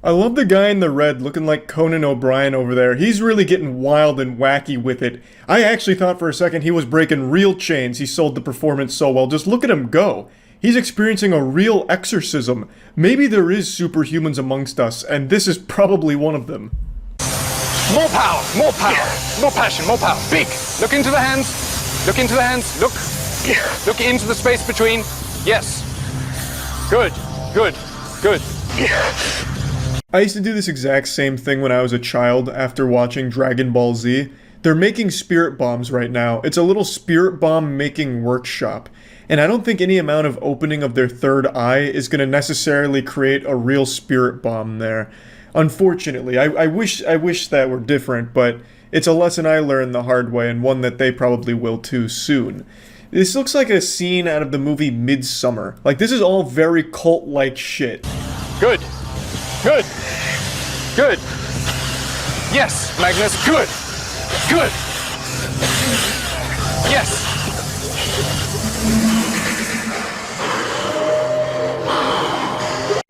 I love the guy in the red looking like Conan O'Brien over there. He's really getting wild and wacky with it. I actually thought for a second he was breaking real chains. He sold the performance so well. Just look at him go. He's experiencing a real exorcism. Maybe there is superhumans amongst us, and this is probably one of them. More power, more passion, more power. Big. Look into the hands. Look into the hands. Look into the space between. Yes. Good, good, good. I used to do this exact same thing when I was a child after watching Dragon Ball Z. They're making spirit bombs right now. It's a little spirit bomb making workshop. And I don't think any amount of opening of their third eye is going to necessarily create a real spirit bomb there. Unfortunately, I wish that were different, but It's a lesson I learned the hard way, and one that they probably will too soon. This looks like a scene out of the movie Midsummer. Like, this is all very cult-like shit. Good. Good. Good. Yes, Magnus, good. Good. Yes.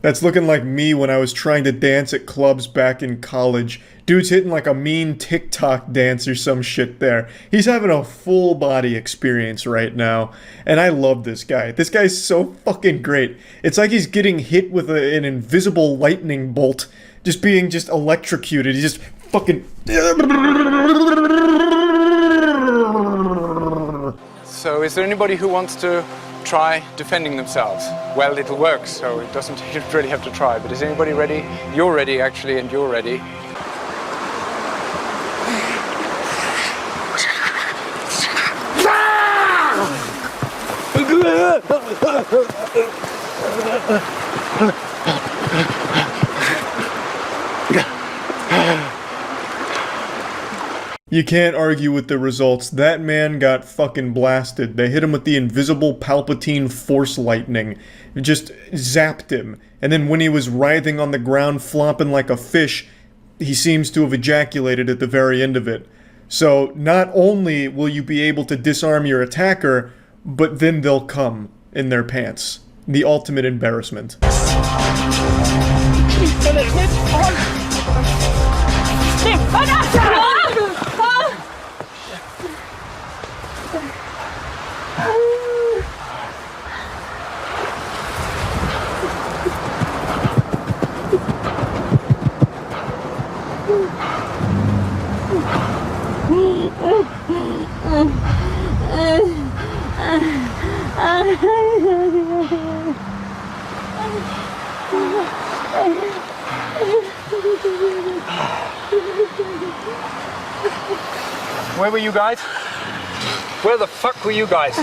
That's looking like me when I was trying to dance at clubs back in college. Dude's hitting like a mean TikTok dance or some shit there. He's having a full body experience right now. And I love this guy. This guy's so fucking great. It's like he's getting hit with an invisible lightning bolt. Just being electrocuted. He's just fucking... So is there anybody who wants to try defending themselves? Well, it'll work, so it doesn't you really have to try. But is anybody ready? You're ready, actually, and you're ready. You can't argue with the results. That man got fucking blasted. They hit him with the invisible Palpatine force lightning. It just zapped him. And then when he was writhing on the ground, flopping like a fish, he seems to have ejaculated at the very end of it. So not only will you be able to disarm your attacker, but then they'll come in their pants. The ultimate embarrassment. Where were you guys? Where the fuck were you guys?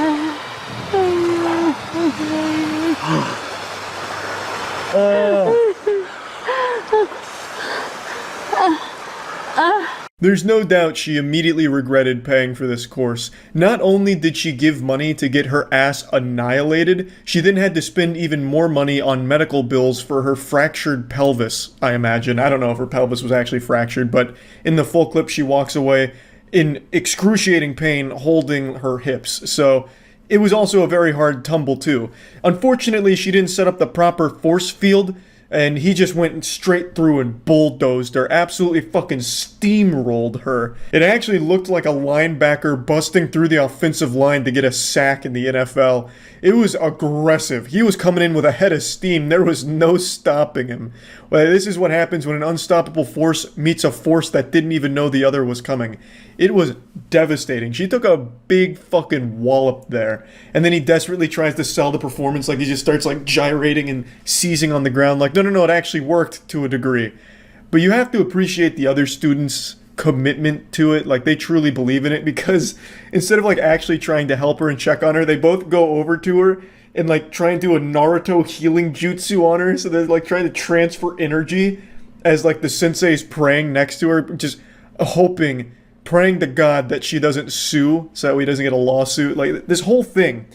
There's no doubt she immediately regretted paying for this course. Not only did she give money to get her ass annihilated, she then had to spend even more money on medical bills for her fractured pelvis, I imagine. I don't know if her pelvis was actually fractured, but in the full clip she walks away in excruciating pain holding her hips. So it was also a very hard tumble too. Unfortunately, she didn't set up the proper force field, and he just went straight through and bulldozed her, absolutely fucking steamrolled her. It actually looked like a linebacker busting through the offensive line to get a sack in the NFL. It was aggressive. He was coming in with a head of steam. There was no stopping him. Well, this is what happens when an unstoppable force meets a force that didn't even know the other was coming. It was devastating. She took a big fucking wallop there. And then he desperately tries to sell the performance, like he just starts like gyrating and seizing on the ground like, no, it actually worked to a degree. But you have to appreciate the other students' commitment to it. Like, they truly believe in it, because instead of like actually trying to help her and check on her, they both go over to her and like try and do a Naruto healing jutsu on her. So they're like trying to transfer energy as like the sensei's praying next to her, just praying to God that she doesn't sue so that he doesn't get a lawsuit. Like, this whole thing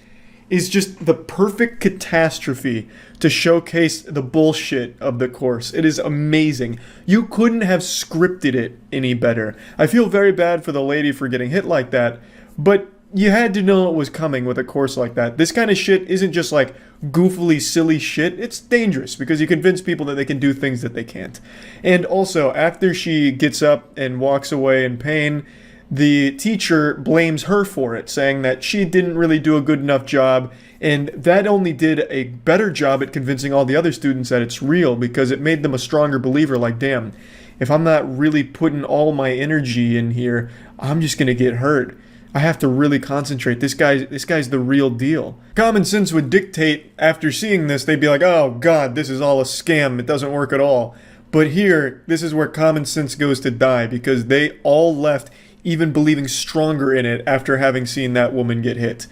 is just the perfect catastrophe to showcase the bullshit of the course. It is amazing. You couldn't have scripted it any better. I feel very bad for the lady for getting hit like that, but you had to know it was coming with a course like that. This kind of shit isn't just like goofily silly shit. It's dangerous because you convince people that they can do things that they can't. And also, after she gets up and walks away in pain, the teacher blames her for it, saying that she didn't really do a good enough job, and that only did a better job at convincing all the other students that it's real, because it made them a stronger believer. Like, damn, if I'm not really putting all my energy in here, I'm just gonna get hurt. I have to really concentrate. This guy's the real deal. Common sense would dictate, after seeing this, they'd be like, oh god, this is all a scam, it doesn't work at all. But here, this is where common sense goes to die, because they all left even believing stronger in it after having seen that woman get hit.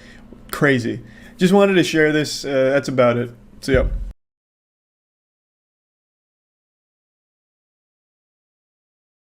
Crazy. Just wanted to share this. That's about it. See ya.